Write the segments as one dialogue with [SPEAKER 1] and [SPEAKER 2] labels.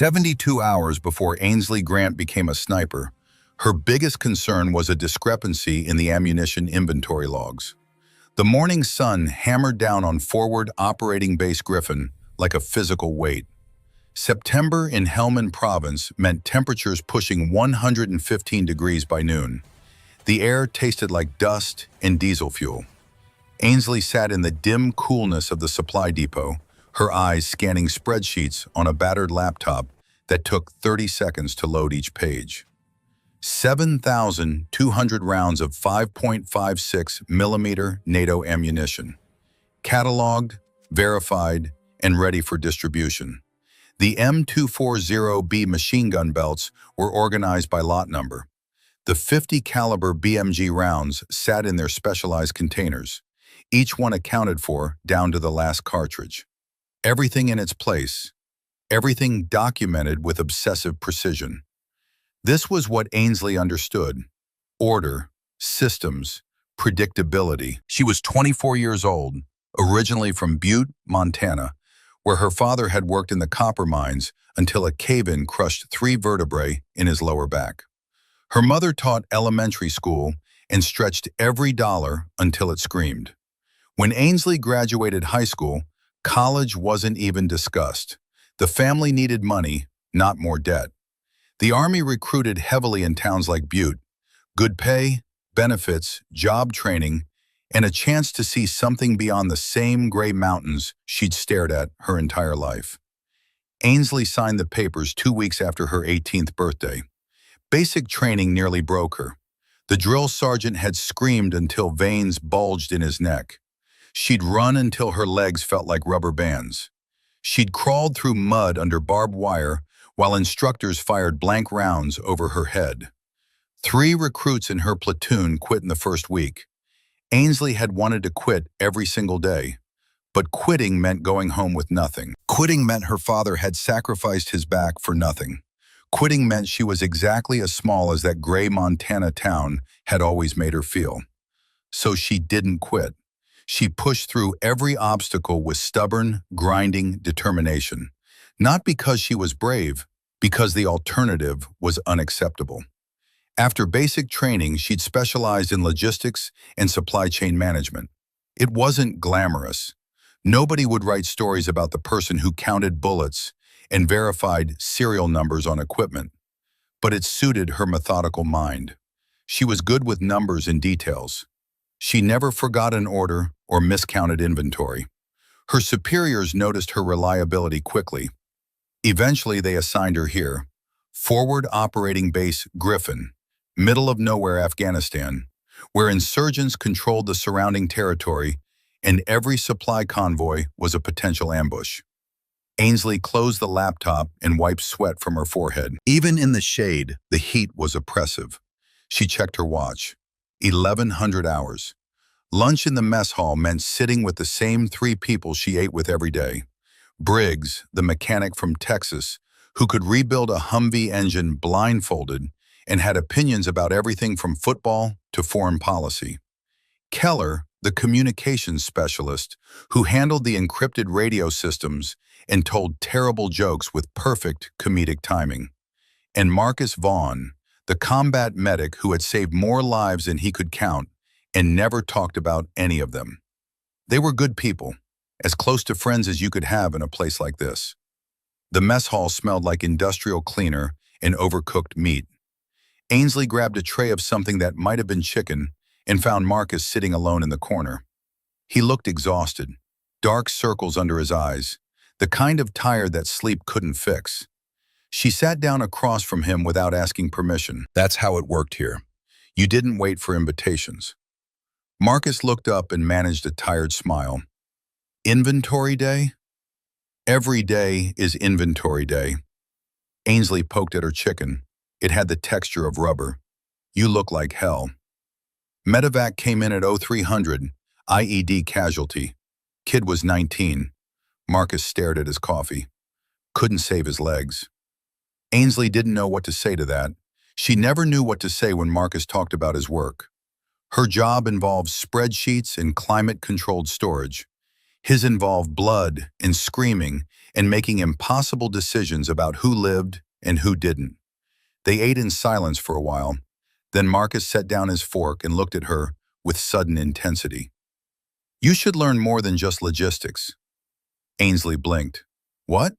[SPEAKER 1] 72 hours before Ainsley Grant became a sniper, her biggest concern was a discrepancy in the ammunition inventory logs. The morning sun hammered down on forward operating base Griffin like a physical weight. September in Helmand Province meant temperatures pushing 115 degrees by noon. The air tasted like dust and diesel fuel. Ainsley sat in the dim coolness of the supply depot, her eyes scanning spreadsheets on a battered laptop that took 30 seconds to load each page. 7,200 rounds of 5.56 millimeter NATO ammunition, cataloged, verified, and ready for distribution. The M240B machine gun belts were organized by lot number. The 50 caliber BMG rounds sat in their specialized containers, each one accounted for down to the last cartridge. Everything in its place, everything documented with obsessive precision. This was what Ainsley understood: order, systems, predictability. She was 24 years old, originally from Butte, Montana, where her father had worked in the copper mines until a cave-in crushed 3 vertebrae in his lower back. Her mother taught elementary school and stretched every dollar until it screamed. When Ainsley graduated high school, college wasn't even discussed. The family needed money, not more debt. The Army recruited heavily in towns like Butte. Good pay, benefits, job training, and a chance to see something beyond the same gray mountains she'd stared at her entire life. Ainsley signed the papers 2 weeks after her 18th birthday. Basic training nearly broke her. The drill sergeant had screamed until veins bulged in his neck. She'd run until her legs felt like rubber bands. She'd crawled through mud under barbed wire while instructors fired blank rounds over her head. 3 recruits in her platoon quit in the first week. Ainsley had wanted to quit every single day, but quitting meant going home with nothing. Quitting meant her father had sacrificed his back for nothing. Quitting meant she was exactly as small as that gray Montana town had always made her feel. So she didn't quit. She pushed through every obstacle with stubborn, grinding determination. Not because she was brave, because the alternative was unacceptable. After basic training, she'd specialized in logistics and supply chain management. It wasn't glamorous. Nobody would write stories about the person who counted bullets and verified serial numbers on equipment. But it suited her methodical mind. She was good with numbers and details. She never forgot an order or miscounted inventory. Her superiors noticed her reliability quickly. Eventually, they assigned her here, Forward Operating Base Griffin, middle of nowhere Afghanistan, where insurgents controlled the surrounding territory and every supply convoy was a potential ambush. Ainsley closed the laptop and wiped sweat from her forehead. Even in the shade, the heat was oppressive. She checked her watch. 1,100 hours. Lunch in the mess hall meant sitting with the same 3 people she ate with every day. Briggs, the mechanic from Texas, who could rebuild a Humvee engine blindfolded and had opinions about everything from football to foreign policy. Keller, the communications specialist, who handled the encrypted radio systems and told terrible jokes with perfect comedic timing. And Marcus Vaughn, the combat medic who had saved more lives than he could count and never talked about any of them. They were good people, as close to friends as you could have in a place like this. The mess hall smelled like industrial cleaner and overcooked meat. Ainsley grabbed a tray of something that might have been chicken and found Marcus sitting alone in the corner. He looked exhausted, dark circles under his eyes, the kind of tired that sleep couldn't fix. She sat down across from him without asking permission. That's how it worked here. You didn't wait for invitations. Marcus looked up and managed a tired smile. Inventory day? Every day is inventory day. Ainsley poked at her chicken. It had the texture of rubber. You look like hell. Medevac came in at 0300, IED casualty. Kid was 19. Marcus stared at his coffee. Couldn't save his legs. Ainsley didn't know what to say to that. She never knew what to say when Marcus talked about his work. Her job involved spreadsheets and climate-controlled storage. His involved blood and screaming and making impossible decisions about who lived and who didn't. They ate in silence for a while. Then Marcus set down his fork and looked at her with sudden intensity. "You should learn more than just logistics." Ainsley blinked. "What?"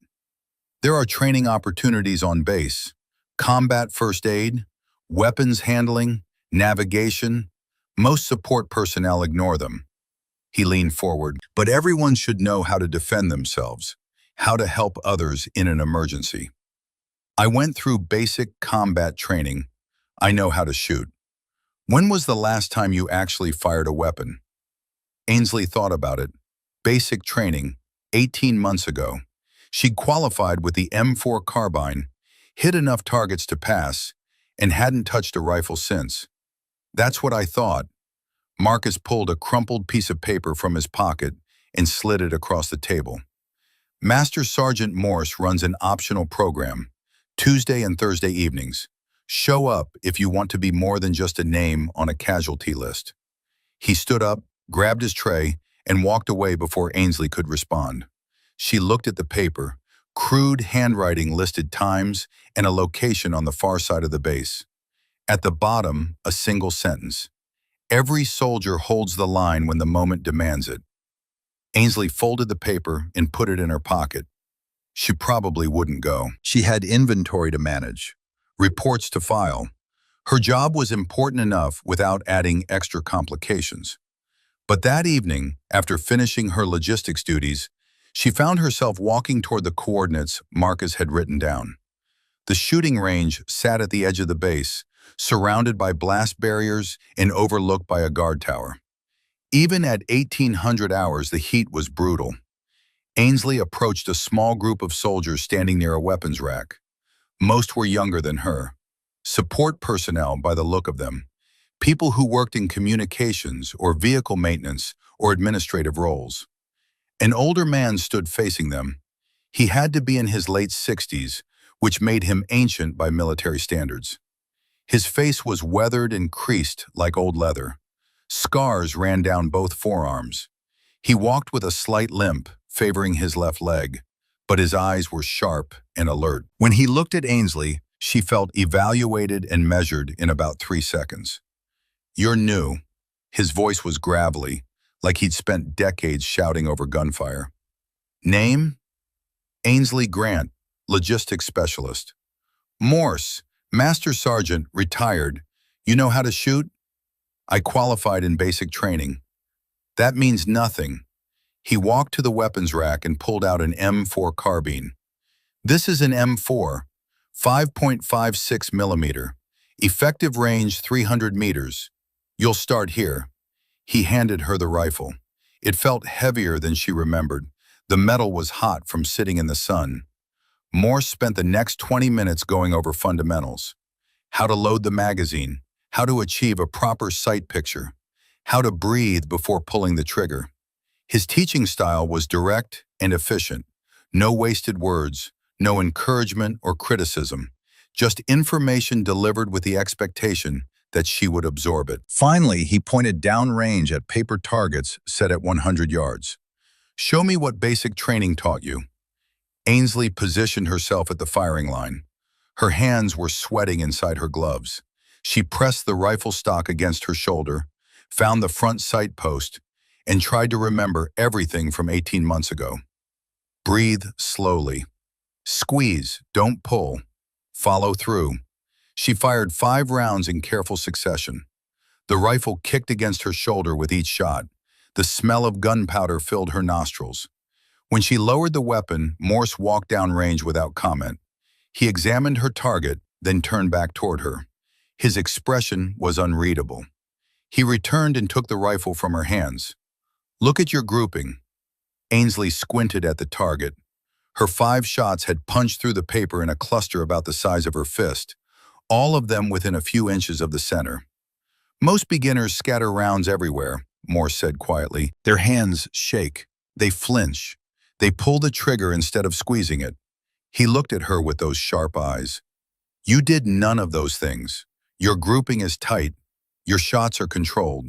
[SPEAKER 1] "There are training opportunities on base. Combat first aid, weapons handling, navigation. Most support personnel ignore them." He leaned forward. "But everyone should know how to defend themselves, how to help others in an emergency. I went through basic combat training. I know how to shoot." "When was the last time you actually fired a weapon?" Ainsley thought about it. Basic training, 18 months ago. She'd qualified with the M4 carbine, hit enough targets to pass, and hadn't touched a rifle since. "That's what I thought." Marcus pulled a crumpled piece of paper from his pocket and slid it across the table. "Master Sergeant Morse runs an optional program, Tuesday and Thursday evenings. Show up if you want to be more than just a name on a casualty list." He stood up, grabbed his tray, and walked away before Ainsley could respond. She looked at the paper. Crude handwriting listed times and a location on the far side of the base. At the bottom, a single sentence. "Every soldier holds the line when the moment demands it." Ainsley folded the paper and put it in her pocket. She probably wouldn't go. She had inventory to manage, reports to file. Her job was important enough without adding extra complications. But that evening, after finishing her logistics duties, she found herself walking toward the coordinates Marcus had written down. The shooting range sat at the edge of the base, surrounded by blast barriers and overlooked by a guard tower. Even at 1800 hours, the heat was brutal. Ainsley approached a small group of soldiers standing near a weapons rack. Most were younger than her. Support personnel by the look of them. People who worked in communications or vehicle maintenance or administrative roles. An older man stood facing them. He had to be in his late 60s, which made him ancient by military standards. His face was weathered and creased like old leather. Scars ran down both forearms. He walked with a slight limp, favoring his left leg, but his eyes were sharp and alert. When he looked at Ainsley, she felt evaluated and measured in about 3 seconds. "You're new." His voice was gravelly, like he'd spent decades shouting over gunfire. "Name?" "Ainsley Grant, logistics specialist." "Morse, Master Sergeant, retired. You know how to shoot?" "I qualified in basic training." "That means nothing." He walked to the weapons rack and pulled out an M4 carbine. "This is an M4, 5.56 millimeter, effective range 300 meters. You'll start here." He handed her the rifle. It felt heavier than she remembered. The metal was hot from sitting in the sun. Morse spent the next 20 minutes going over fundamentals. How to load the magazine, how to achieve a proper sight picture, how to breathe before pulling the trigger. His teaching style was direct and efficient. No wasted words, no encouragement or criticism, just information delivered with the expectation that she would absorb it. Finally, he pointed downrange at paper targets set at 100 yards. "Show me what basic training taught you." Ainsley positioned herself at the firing line. Her hands were sweating inside her gloves. She pressed the rifle stock against her shoulder, found the front sight post, and tried to remember everything from 18 months ago. Breathe slowly. Squeeze, don't pull. Follow through. She fired 5 rounds in careful succession. The rifle kicked against her shoulder with each shot. The smell of gunpowder filled her nostrils. When she lowered the weapon, Morse walked down range without comment. He examined her target, then turned back toward her. His expression was unreadable. He returned and took the rifle from her hands. "Look at your grouping." Ainsley squinted at the target. Her 5 shots had punched through the paper in a cluster about the size of her fist, all of them within a few inches of the center. "Most beginners scatter rounds everywhere," Morse said quietly. "Their hands shake. They flinch. They pull the trigger instead of squeezing it." He looked at her with those sharp eyes. "You did none of those things. Your grouping is tight. Your shots are controlled."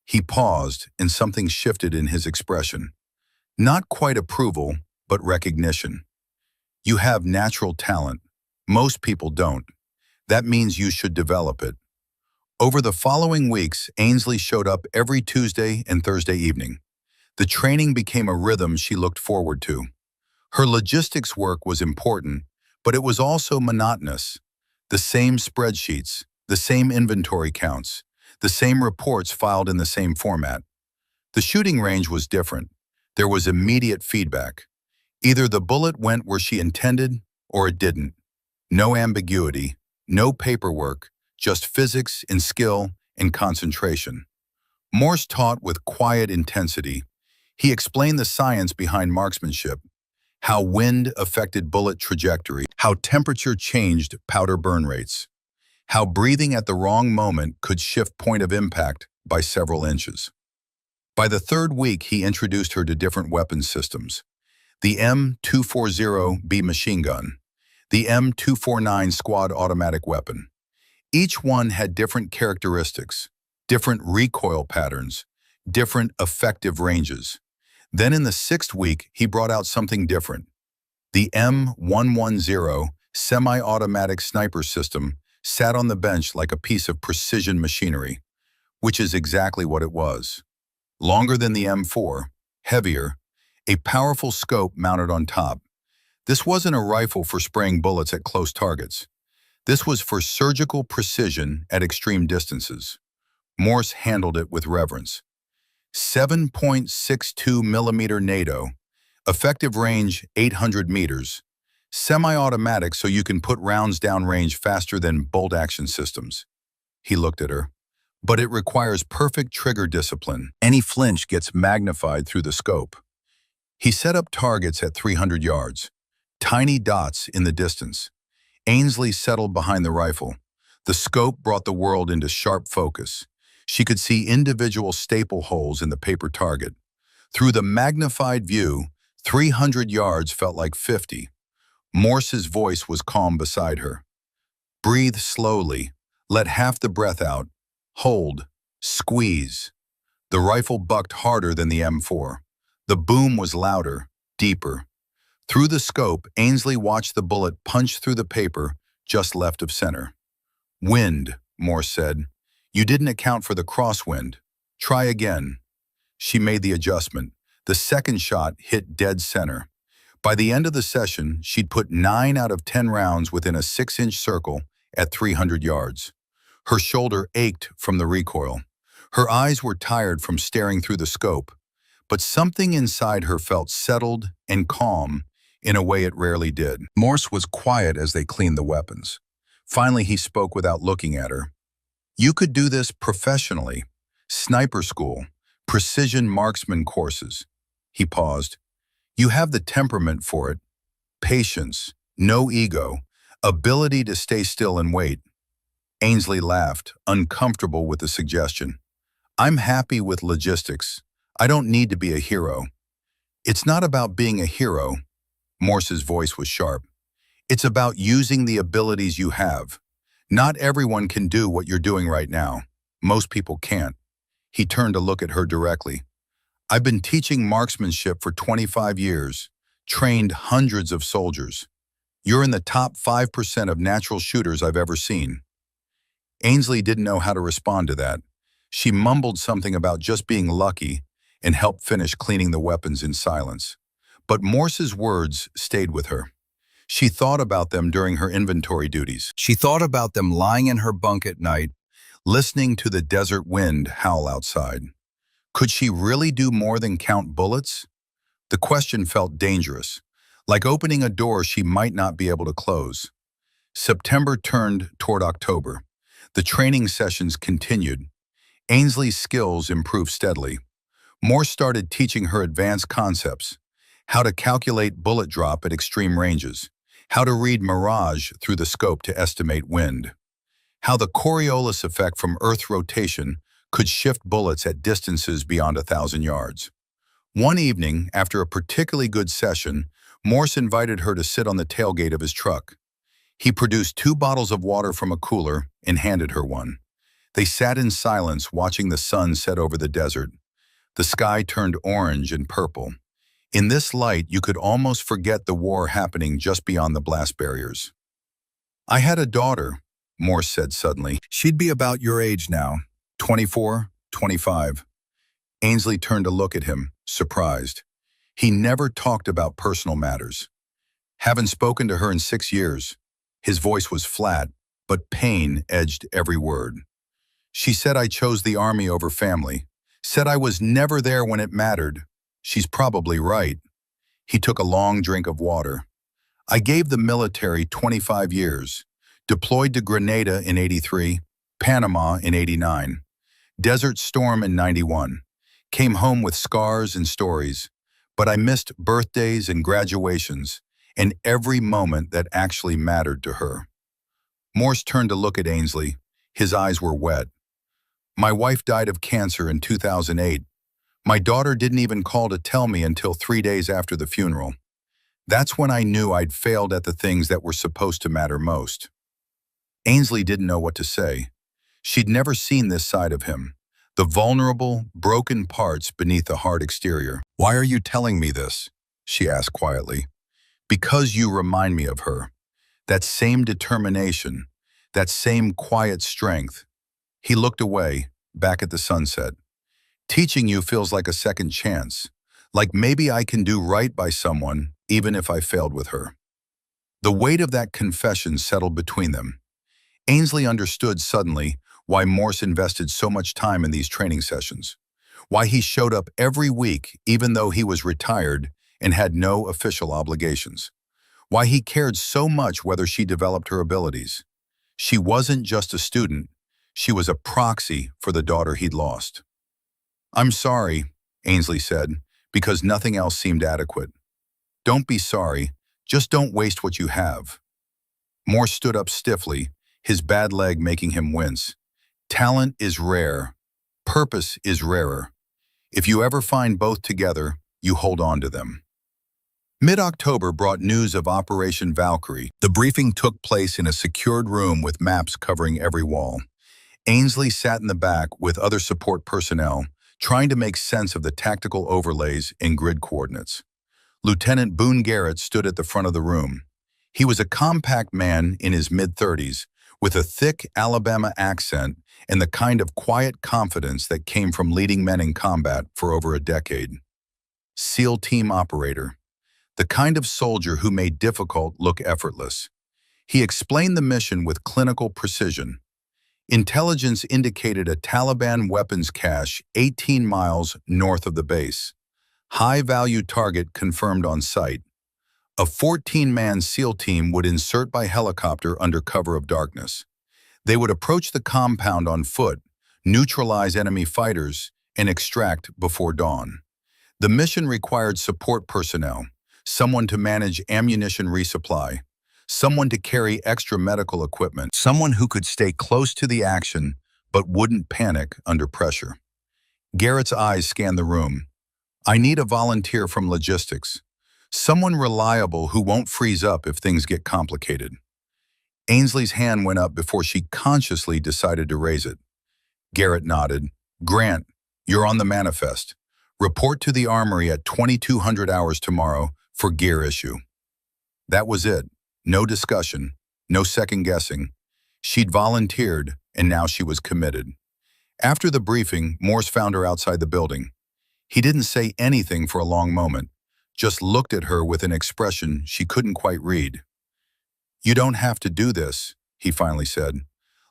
[SPEAKER 1] He paused, and something shifted in his expression. Not quite approval, but recognition. You have natural talent. Most people don't. That means you should develop it. Over the following weeks, Ainsley showed up every Tuesday and Thursday evening. The training became a rhythm she looked forward to. Her logistics work was important, but it was also monotonous. The same spreadsheets, the same inventory counts, the same reports filed in the same format. The shooting range was different. There was immediate feedback. Either the bullet went where she intended or it didn't. No ambiguity, no paperwork, just physics and skill and concentration. Morse taught with quiet intensity. He explained the science behind marksmanship, how wind affected bullet trajectory, how temperature changed powder burn rates, how breathing at the wrong moment could shift point of impact by several inches. By the third week, he introduced her to different weapons systems. The M240B machine gun, the M249 squad automatic weapon. Each one had different characteristics, different recoil patterns, different effective ranges. Then in the sixth week, he brought out something different. The M110 semi-automatic sniper system sat on the bench like a piece of precision machinery, which is exactly what it was. Longer than the M4, heavier, a powerful scope mounted on top. This wasn't a rifle for spraying bullets at close targets. This was for surgical precision at extreme distances. Morse handled it with reverence. 7.62 millimeter NATO, effective range 800 meters, semi-automatic so you can put rounds downrange faster than bolt-action systems. He looked at her. But it requires perfect trigger discipline. Any flinch gets magnified through the scope. He set up targets at 300 yards, tiny dots in the distance. Ainsley settled behind the rifle. The scope brought the world into sharp focus. She could see individual staple holes in the paper target. Through the magnified view, 300 yards felt like 50. Morse's voice was calm beside her. Breathe slowly. Let half the breath out. Hold. Squeeze. The rifle bucked harder than the M4. The boom was louder, deeper. Through the scope, Ainsley watched the bullet punch through the paper just left of center. Wind, Morse said. You didn't account for the crosswind. Try again. She made the adjustment. The second shot hit dead center. By the end of the session, she'd put 9 out of 10 rounds within a 6-inch circle at 300 yards. Her shoulder ached from the recoil. Her eyes were tired from staring through the scope, but something inside her felt settled and calm in a way it rarely did. Morse was quiet as they cleaned the weapons. Finally, he spoke without looking at her. You could do this professionally. Sniper school, precision marksman courses. He paused. You have the temperament for it. Patience, no ego, ability to stay still and wait. Ainsley laughed, uncomfortable with the suggestion. I'm happy with logistics. I don't need to be a hero. It's not about being a hero. Morse's voice was sharp. It's about using the abilities you have. Not everyone can do what you're doing right now. Most people can't. He turned to look at her directly. I've been teaching marksmanship for 25 years, trained hundreds of soldiers. You're in the top 5% of natural shooters I've ever seen. Ainsley didn't know how to respond to that. She mumbled something about just being lucky and helped finish cleaning the weapons in silence. But Morse's words stayed with her. She thought about them during her inventory duties. She thought about them lying in her bunk at night, listening to the desert wind howl outside. Could she really do more than count bullets? The question felt dangerous, like opening a door she might not be able to close. September turned toward October. The training sessions continued. Ainsley's skills improved steadily. Morse started teaching her advanced concepts, how to calculate bullet drop at extreme ranges, how to read mirage through the scope to estimate wind, how the Coriolis effect from Earth rotation could shift bullets at distances beyond 1,000 yards. One evening, after a particularly good session, Morse invited her to sit on the tailgate of his truck. He produced 2 bottles of water from a cooler and handed her one. They sat in silence, watching the sun set over the desert. The sky turned orange and purple. In this light, you could almost forget the war happening just beyond the blast barriers. I had a daughter, Morse said suddenly. She'd be about your age now, 24, 25. Ainsley turned to look at him, surprised. He never talked about personal matters. Haven't spoken to her in 6 years. His voice was flat, but pain edged every word. She said I chose the army over family, said I was never there when it mattered. She's probably right. He took a long drink of water. I gave the military 25 years, deployed to Grenada in 83, Panama in 89, Desert Storm in 91, came home with scars and stories, but I missed birthdays and graduations and every moment that actually mattered to her. Morse turned to look at Ainsley. His eyes were wet. My wife died of cancer in 2008. My daughter didn't even call to tell me until 3 days after the funeral. That's when I knew I'd failed at the things that were supposed to matter most. Ainsley didn't know what to say. She'd never seen this side of him, the vulnerable, broken parts beneath the hard exterior. Why are you telling me this? She asked quietly. Because you remind me of her. That same determination, that same quiet strength. He looked away, back at the sunset. Teaching you feels like a second chance, like maybe I can do right by someone, even if I failed with her. The weight of that confession settled between them. Ainsley understood suddenly why Morse invested so much time in these training sessions, why he showed up every week even though he was retired and had no official obligations, why he cared so much whether she developed her abilities. She wasn't just a student, she was a proxy for the daughter he'd lost. I'm sorry, Ainsley said, because nothing else seemed adequate. Don't be sorry, just don't waste what you have. Morse stood up stiffly, his bad leg making him wince. Talent is rare. Purpose is rarer. If you ever find both together, you hold on to them. Mid-October brought news of Operation Valkyrie. The briefing took place in a secured room with maps covering every wall. Ainsley sat in the back with other support personnel, trying to make sense of the tactical overlays and grid coordinates. Lieutenant Boone Garrett stood at the front of the room. He was a compact man in his mid-30s, with a thick Alabama accent and the kind of quiet confidence that came from leading men in combat for over a decade. SEAL team operator, the kind of soldier who made difficult look effortless. He explained the mission with clinical precision. Intelligence indicated a Taliban weapons cache 18 miles north of the base. High-value target confirmed on site. A 14-man SEAL team would insert by helicopter under cover of darkness. They would approach the compound on foot, neutralize enemy fighters, and extract before dawn. The mission required support personnel, someone to manage ammunition resupply, someone to carry extra medical equipment, someone who could stay close to the action but wouldn't panic under pressure. Garrett's eyes scanned the room. I need a volunteer from logistics, someone reliable who won't freeze up if things get complicated. Ainsley's hand went up before she consciously decided to raise it. Garrett nodded. Grant, you're on the manifest. Report to the armory at 2200 hours tomorrow for gear issue. That was it. No discussion, no second guessing. She'd volunteered, and now she was committed. After the briefing, Morse found her outside the building. He didn't say anything for a long moment, just looked at her with an expression she couldn't quite read. You don't have to do this, he finally said.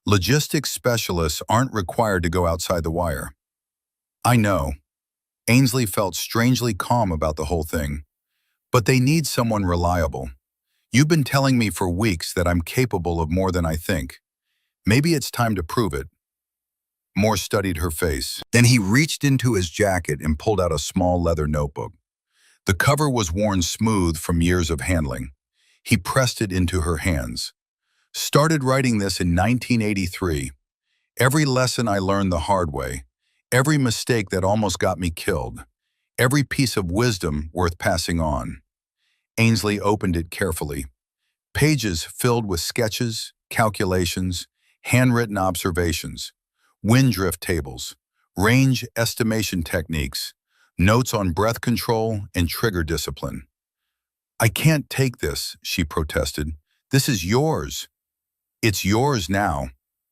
[SPEAKER 1] Logistics specialists aren't required to go outside the wire. I know. Ainsley felt strangely calm about the whole thing. But they need someone reliable. You've been telling me for weeks that I'm capable of more than I think. Maybe it's time to prove it. Morse studied her face. Then he reached into his jacket and pulled out a small leather notebook. The cover was worn smooth from years of handling. He pressed it into her hands. Started writing this in 1983. Every lesson I learned the hard way. Every mistake that almost got me killed. Every piece of wisdom worth passing on. Ainsley opened it carefully. Pages filled with sketches, calculations, handwritten observations, wind drift tables, range estimation techniques, notes on breath control and trigger discipline. "I can't take this," she protested. "This is yours." "It's yours now."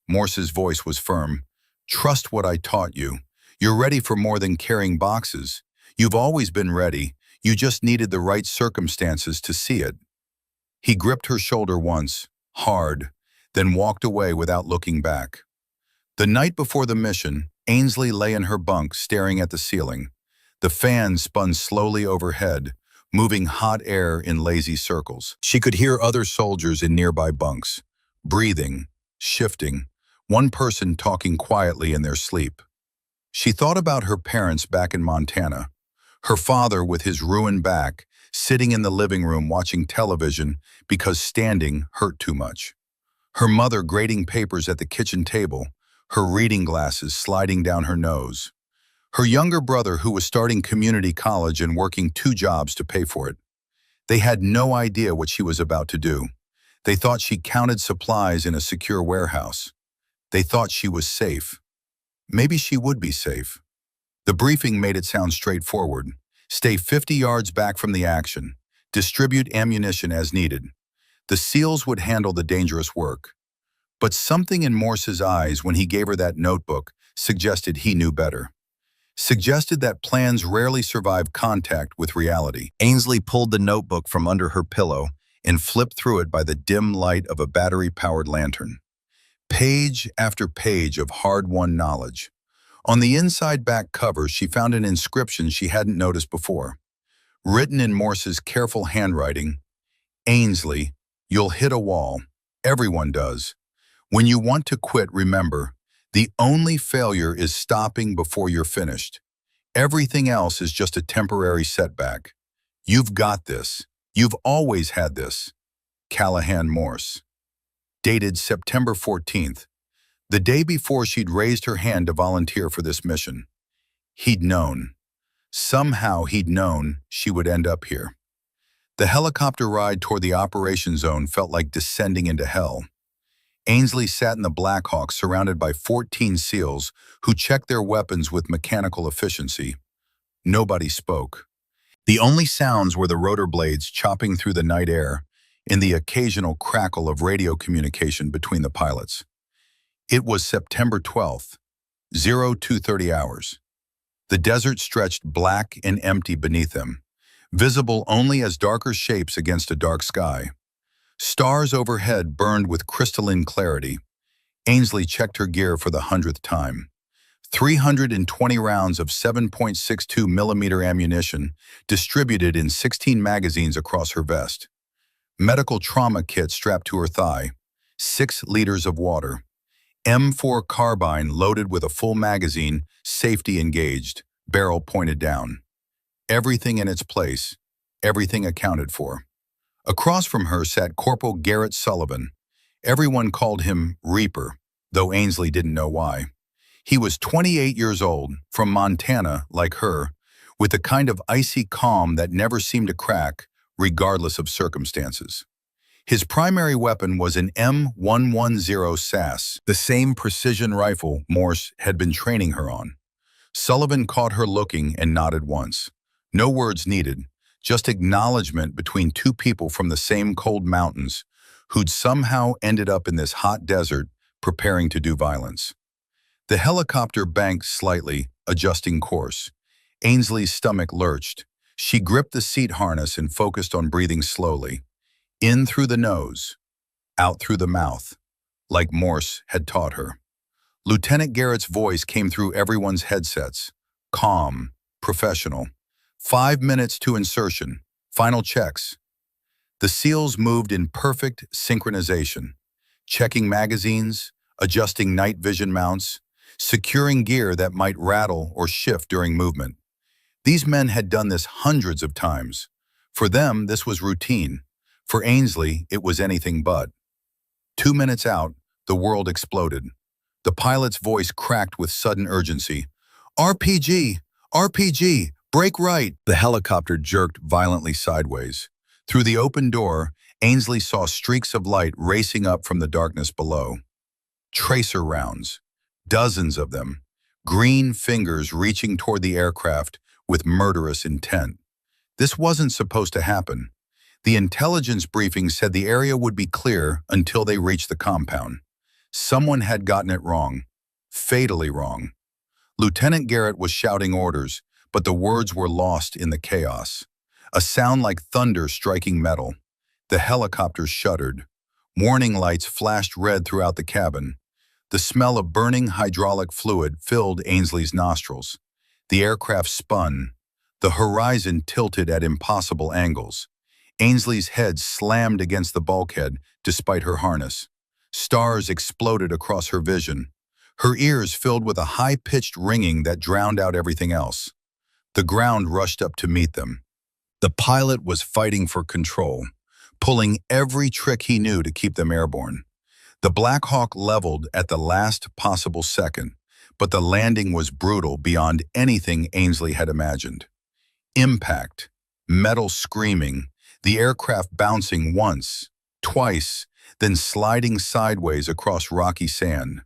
[SPEAKER 1] Morse's voice was firm. "Trust what I taught you. You're ready for more than carrying boxes. You've always been ready. You just needed the right circumstances to see it." He gripped her shoulder once, hard, then walked away without looking back. The night before the mission, Ainsley lay in her bunk staring at the ceiling. The fan spun slowly overhead, moving hot air in lazy circles. She could hear other soldiers in nearby bunks, breathing, shifting, one person talking quietly in their sleep. She thought about her parents back in Montana, her father with his ruined back, sitting in the living room watching television because standing hurt too much. Her mother grading papers at the kitchen table, her reading glasses sliding down her nose. Her younger brother who was starting community college and working 2 jobs to pay for it. They had no idea what she was about to do. They thought she counted supplies in a secure warehouse. They thought she was safe. Maybe she would be safe. The briefing made it sound straightforward. Stay 50 yards back from the action. Distribute ammunition as needed. The SEALs would handle the dangerous work. But something in Morse's eyes when he gave her that notebook suggested he knew better. Suggested that plans rarely survive contact with reality. Ainsley pulled the notebook from under her pillow and flipped through it by the dim light of a battery-powered lantern. Page after page of hard-won knowledge. On the inside back cover, she found an inscription she hadn't noticed before. Written in Morse's careful handwriting, "Ainsley, you'll hit a wall. Everyone does. When you want to quit, remember, the only failure is stopping before you're finished. Everything else is just a temporary setback. You've got this. You've always had this." Callahan Morse. Dated September 14th, the day before she'd raised her hand to volunteer for this mission. He'd known. Somehow he'd known she would end up here. The helicopter ride toward the operation zone felt like descending into hell. Ainsley sat in the Black Hawk surrounded by 14 SEALs who checked their weapons with mechanical efficiency. Nobody spoke. The only sounds were the rotor blades chopping through the night air and the occasional crackle of radio communication between the pilots. It was September 12th, 0230 hours. The desert stretched black and empty beneath them, visible only as darker shapes against a dark sky. Stars overhead burned with crystalline clarity. Ainsley checked her gear for the 100th time. 320 rounds of 7.62 millimeter ammunition distributed in 16 magazines across her vest. Medical trauma kit strapped to her thigh. 6 liters of water. M4 carbine loaded with a full magazine, safety engaged, barrel pointed down. Everything in its place, everything accounted for. Across from her sat Corporal Garrett Sullivan. Everyone called him Reaper, though Ainsley didn't know why. He was 28 years old, from Montana, like her, with the kind of icy calm that never seemed to crack, regardless of circumstances. His primary weapon was an M110 SAS, the same precision rifle Morse had been training her on. Sullivan caught her looking and nodded once. No words needed, just acknowledgement between 2 people from the same cold mountains who'd somehow ended up in this hot desert preparing to do violence. The helicopter banked slightly, adjusting course. Ainsley's stomach lurched. She gripped the seat harness and focused on breathing slowly. In through the nose, out through the mouth, like Morse had taught her. Lieutenant Garrett's voice came through everyone's headsets. Calm, professional. 5 minutes to insertion. Final checks. The SEALs moved in perfect synchronization, checking magazines, adjusting night vision mounts, securing gear that might rattle or shift during movement. These men had done this hundreds of times. For them, this was routine. For Ainsley, it was anything but. 2 minutes out, the world exploded. The pilot's voice cracked with sudden urgency. "RPG! RPG! Brake right!" The helicopter jerked violently sideways. Through the open door, Ainsley saw streaks of light racing up from the darkness below. Tracer rounds. Dozens of them. Green fingers reaching toward the aircraft with murderous intent. This wasn't supposed to happen. The intelligence briefing said the area would be clear until they reached the compound. Someone had gotten it wrong. Fatally wrong. Lieutenant Garrett was shouting orders, but the words were lost in the chaos. A sound like thunder striking metal. The helicopter shuddered. Warning lights flashed red throughout the cabin. The smell of burning hydraulic fluid filled Ainsley's nostrils. The aircraft spun. The horizon tilted at impossible angles. Ainsley's head slammed against the bulkhead despite her harness. Stars exploded across her vision. Her ears filled with a high-pitched ringing that drowned out everything else. The ground rushed up to meet them. The pilot was fighting for control, pulling every trick he knew to keep them airborne. The Black Hawk leveled at the last possible second, but the landing was brutal beyond anything Ainsley had imagined. Impact, metal screaming, the aircraft bouncing once, twice, then sliding sideways across rocky sand.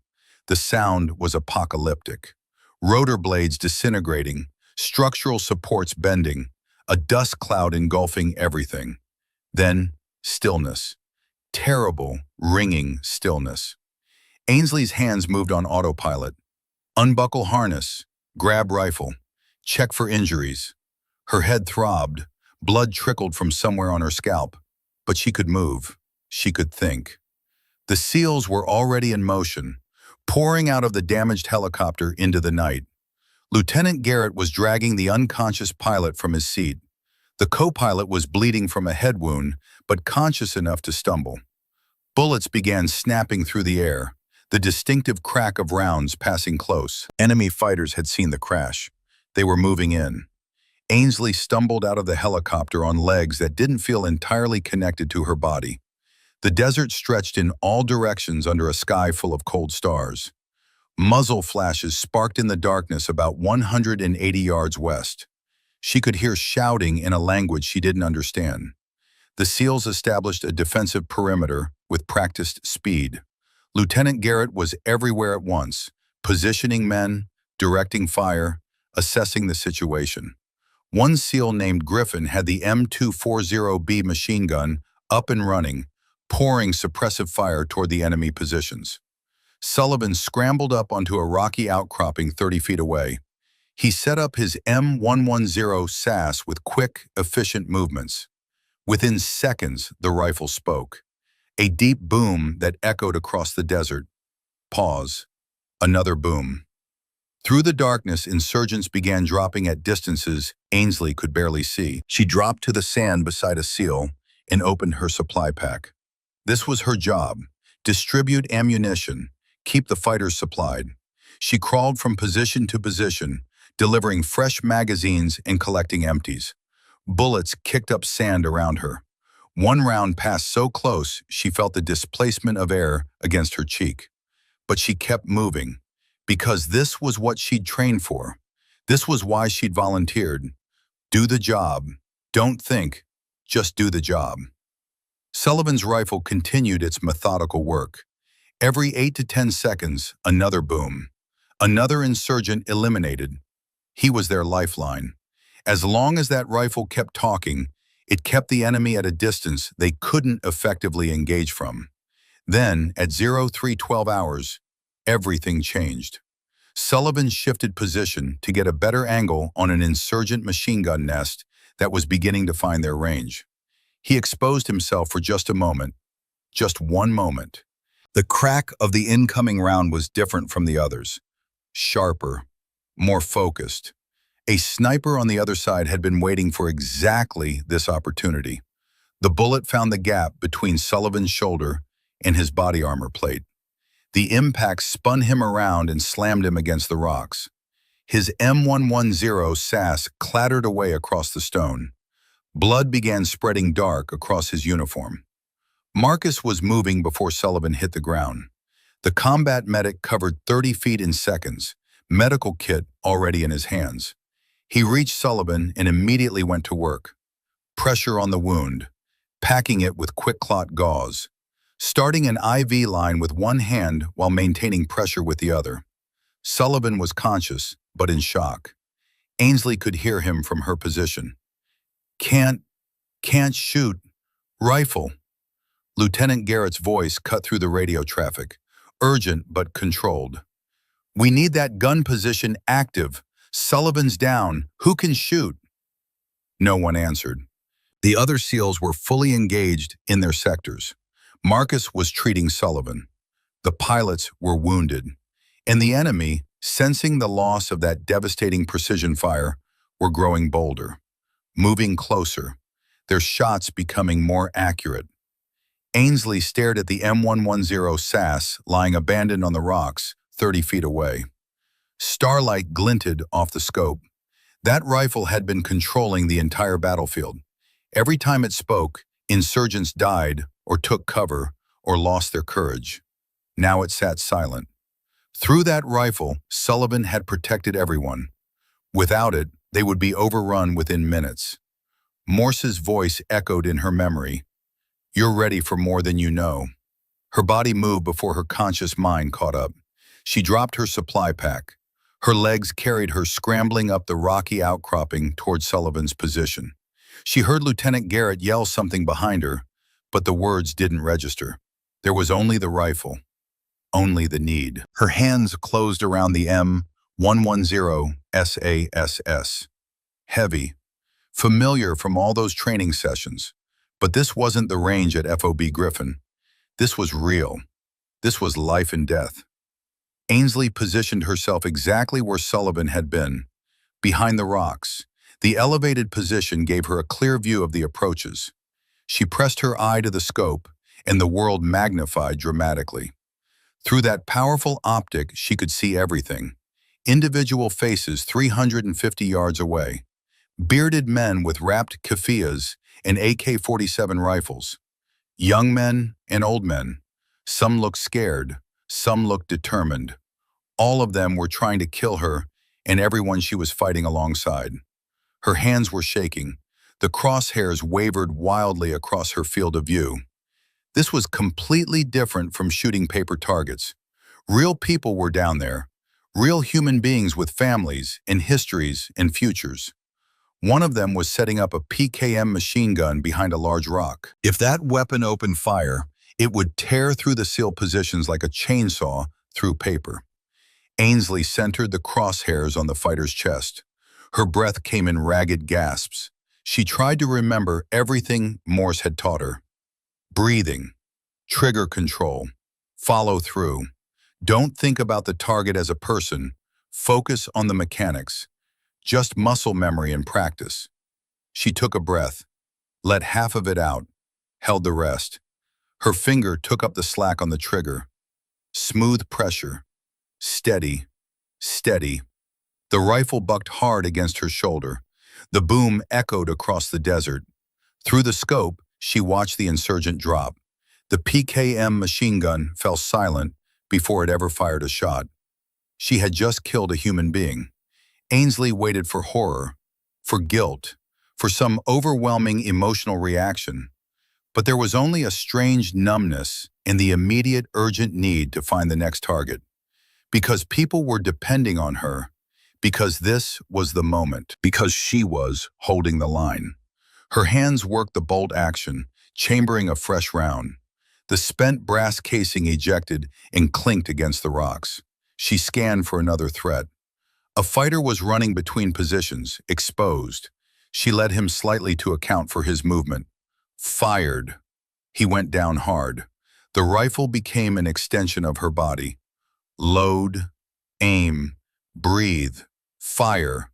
[SPEAKER 1] The sound was apocalyptic. Rotor blades disintegrating, structural supports bending, a dust cloud engulfing everything. Then, stillness. Terrible, ringing stillness. Ainsley's hands moved on autopilot. Unbuckle harness, grab rifle, check for injuries. Her head throbbed, blood trickled from somewhere on her scalp, but she could move, she could think. The SEALs were already in motion, pouring out of the damaged helicopter into the night. Lieutenant Garrett was dragging the unconscious pilot from his seat. The co-pilot was bleeding from a head wound, but conscious enough to stumble. Bullets began snapping through the air, the distinctive crack of rounds passing close. Enemy fighters had seen the crash. They were moving in. Ainsley stumbled out of the helicopter on legs that didn't feel entirely connected to her body. The desert stretched in all directions under a sky full of cold stars. Muzzle flashes sparked in the darkness about 180 yards west. She could hear shouting in a language she didn't understand. The SEALs established a defensive perimeter with practiced speed. Lieutenant Garrett was everywhere at once, positioning men, directing fire, assessing the situation. One SEAL named Griffin had the M240B machine gun up and running, pouring suppressive fire toward the enemy positions. Sullivan scrambled up onto a rocky outcropping 30 feet away. He set up his M110 SAS with quick, efficient movements. Within seconds, the rifle spoke. A deep boom that echoed across the desert. Pause. Another boom. Through the darkness, insurgents began dropping at distances Ainsley could barely see. She dropped to the sand beside a SEAL and opened her supply pack. This was her job: distribute ammunition, keep the fighters supplied. She crawled from position to position, delivering fresh magazines and collecting empties. Bullets kicked up sand around her. One round passed so close she felt the displacement of air against her cheek. But she kept moving, because this was what she'd trained for. This was why she'd volunteered. Do the job. Don't think. Just do the job. Sullivan's rifle continued its methodical work. Every 8 to 10 seconds, another boom. Another insurgent eliminated. He was their lifeline. As long as that rifle kept talking, it kept the enemy at a distance they couldn't effectively engage from. Then, at 0312 hours, everything changed. Sullivan shifted position to get a better angle on an insurgent machine gun nest that was beginning to find their range. He exposed himself for just a moment, just one moment. The crack of the incoming round was different from the others. Sharper, more focused. A sniper on the other side had been waiting for exactly this opportunity. The bullet found the gap between Sullivan's shoulder and his body armor plate. The impact spun him around and slammed him against the rocks. His M110 SAS clattered away across the stone. Blood began spreading dark across his uniform. Marcus was moving before Sullivan hit the ground. The combat medic covered 30 feet in seconds, medical kit already in his hands. He reached Sullivan and immediately went to work. Pressure on the wound, packing it with quick clot gauze, starting an IV line with one hand while maintaining pressure with the other. Sullivan was conscious, but in shock. Ainsley could hear him from her position. Can't shoot. Rifle. Lieutenant Garrett's voice cut through the radio traffic, urgent but controlled. We need that gun position active. Sullivan's down. Who can shoot? No one answered. The other SEALs were fully engaged in their sectors. Marcus was treating Sullivan. The pilots were wounded. And the enemy, sensing the loss of that devastating precision fire, were growing bolder, moving closer, their shots becoming more accurate. Ainsley stared at the M110 SAS lying abandoned on the rocks 30 feet away. Starlight glinted off the scope. That rifle had been controlling the entire battlefield. Every time it spoke, insurgents died or took cover or lost their courage. Now it sat silent. Through that rifle, Sullivan had protected everyone. Without it, they would be overrun within minutes. Morse's voice echoed in her memory. You're ready for more than you know. Her body moved before her conscious mind caught up. She dropped her supply pack. Her legs carried her scrambling up the rocky outcropping toward Sullivan's position. She heard Lieutenant Garrett yell something behind her, but the words didn't register. There was only the rifle, only the need. Her hands closed around the M110 SASS. Heavy, familiar from all those training sessions. But this wasn't the range at FOB Griffin. This was real. This was life and death. Ainsley positioned herself exactly where Sullivan had been, behind the rocks. The elevated position gave her a clear view of the approaches. She pressed her eye to the scope, and the world magnified dramatically. Through that powerful optic, she could see everything. Individual faces 350 yards away. Bearded men with wrapped keffiyehs and AK-47 rifles. Young men and old men. Some looked scared, some looked determined. All of them were trying to kill her and everyone she was fighting alongside. Her hands were shaking. The crosshairs wavered wildly across her field of view. This was completely different from shooting paper targets. Real people were down there. Real human beings with families and histories and futures. One of them was setting up a PKM machine gun behind a large rock. If that weapon opened fire, it would tear through the SEAL positions like a chainsaw through paper. Ainsley centered the crosshairs on the fighter's chest. Her breath came in ragged gasps. She tried to remember everything Morse had taught her. Breathing, trigger control, follow through. Don't think about the target as a person. Focus on the mechanics. Just muscle memory and practice. She took a breath, let half of it out, held the rest. Her finger took up the slack on the trigger. Smooth pressure. Steady, steady. The rifle bucked hard against her shoulder. The boom echoed across the desert. Through the scope, she watched the insurgent drop. The PKM machine gun fell silent before it ever fired a shot. She had just killed a human being. Ainsley waited for horror, for guilt, for some overwhelming emotional reaction. But there was only a strange numbness and the immediate urgent need to find the next target. Because people were depending on her. Because this was the moment. Because she was holding the line. Her hands worked the bolt action, chambering a fresh round. The spent brass casing ejected and clinked against the rocks. She scanned for another threat. A fighter was running between positions, exposed. She led him slightly to account for his movement. Fired. He went down hard. The rifle became an extension of her body. Load, aim, breathe, fire.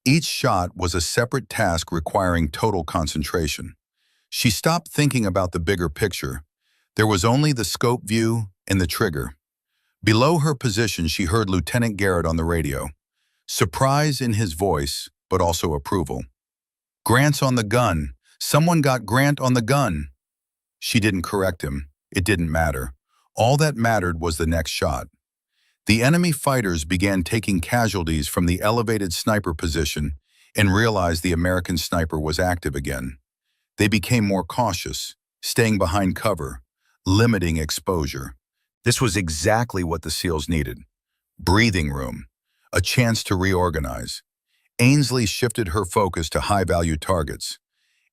[SPEAKER 1] Each shot was a separate task requiring total concentration. She stopped thinking about the bigger picture. There was only the scope view and the trigger. Below her position, she heard Lieutenant Garrett on the radio. Surprise in his voice, but also approval. Grant's on the gun. Someone got Grant on the gun. She didn't correct him. It didn't matter. All that mattered was the next shot. The enemy fighters began taking casualties from the elevated sniper position and realized the American sniper was active again. They became more cautious, staying behind cover, limiting exposure. This was exactly what the SEALs needed. Breathing room, a chance to reorganize. Ainsley shifted her focus to high-value targets.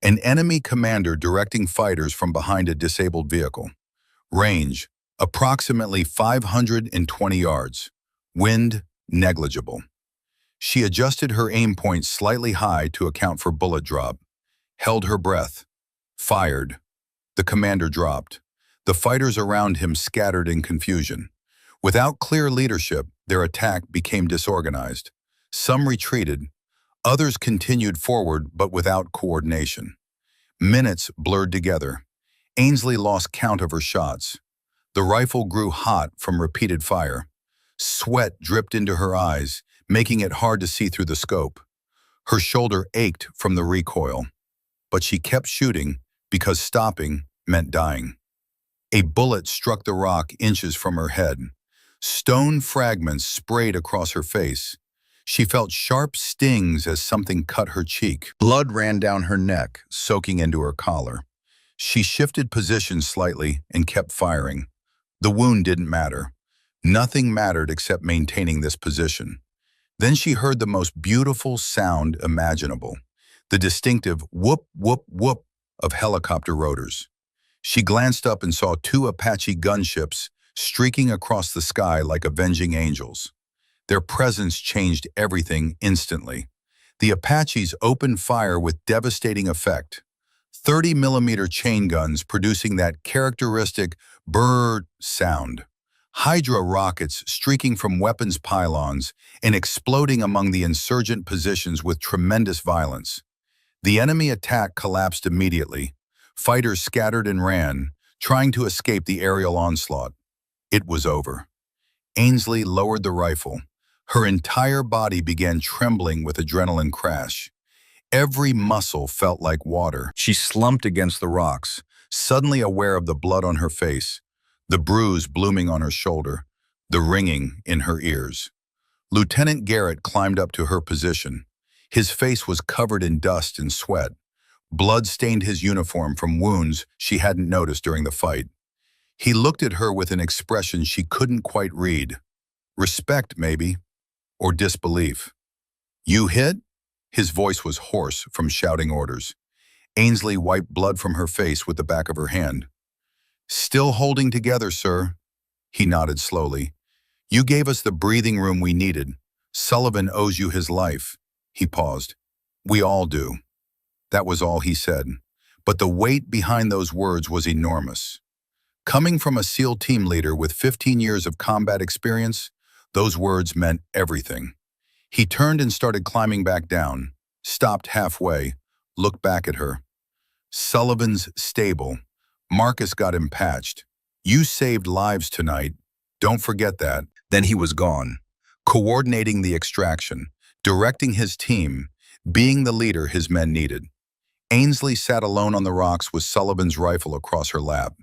[SPEAKER 1] An enemy commander directing fighters from behind a disabled vehicle. Range, approximately 520 yards. Wind, negligible. She adjusted her aim point slightly high to account for bullet drop. Held her breath. Fired. The commander dropped. The fighters around him scattered in confusion. Without clear leadership, their attack became disorganized. Some retreated. Others continued forward, but without coordination. Minutes blurred together. Ainsley lost count of her shots. The rifle grew hot from repeated fire. Sweat dripped into her eyes, making it hard to see through the scope. Her shoulder ached from the recoil. But she kept shooting because stopping meant dying. A bullet struck the rock inches from her head. Stone fragments sprayed across her face. She felt sharp stings as something cut her cheek. Blood ran down her neck, soaking into her collar. She shifted positions slightly and kept firing. The wound didn't matter. Nothing mattered except maintaining this position. Then she heard the most beautiful sound imaginable, the distinctive whoop, whoop, whoop of helicopter rotors. She glanced up and saw two Apache gunships streaking across the sky like avenging angels. Their presence changed everything instantly. The Apaches opened fire with devastating effect. 30mm chain guns producing that characteristic brrr sound. Hydra rockets streaking from weapons pylons and exploding among the insurgent positions with tremendous violence. The enemy attack collapsed immediately. Fighters scattered and ran, trying to escape the aerial onslaught. It was over. Ainsley lowered the rifle. Her entire body began trembling with adrenaline crash. Every muscle felt like water. She slumped against the rocks, suddenly aware of the blood on her face, the bruise blooming on her shoulder, the ringing in her ears. Lieutenant Garrett climbed up to her position. His face was covered in dust and sweat. Blood stained his uniform from wounds she hadn't noticed during the fight. He looked at her with an expression she couldn't quite read. Respect, maybe, or disbelief. "You hit?" His voice was hoarse from shouting orders. Ainsley wiped blood from her face with the back of her hand. "Still holding together, sir." He nodded slowly. "You gave us the breathing room we needed. Sullivan owes you his life." He paused. "We all do." That was all he said. But the weight behind those words was enormous. Coming from a SEAL team leader with 15 years of combat experience, those words meant everything. He turned and started climbing back down, stopped halfway, looked back at her. "Sullivan's stable. Marcus got him patched. You saved lives tonight. Don't forget that." Then he was gone, coordinating the extraction, directing his team, being the leader his men needed. Ainsley sat alone on the rocks with Sullivan's rifle across her lap.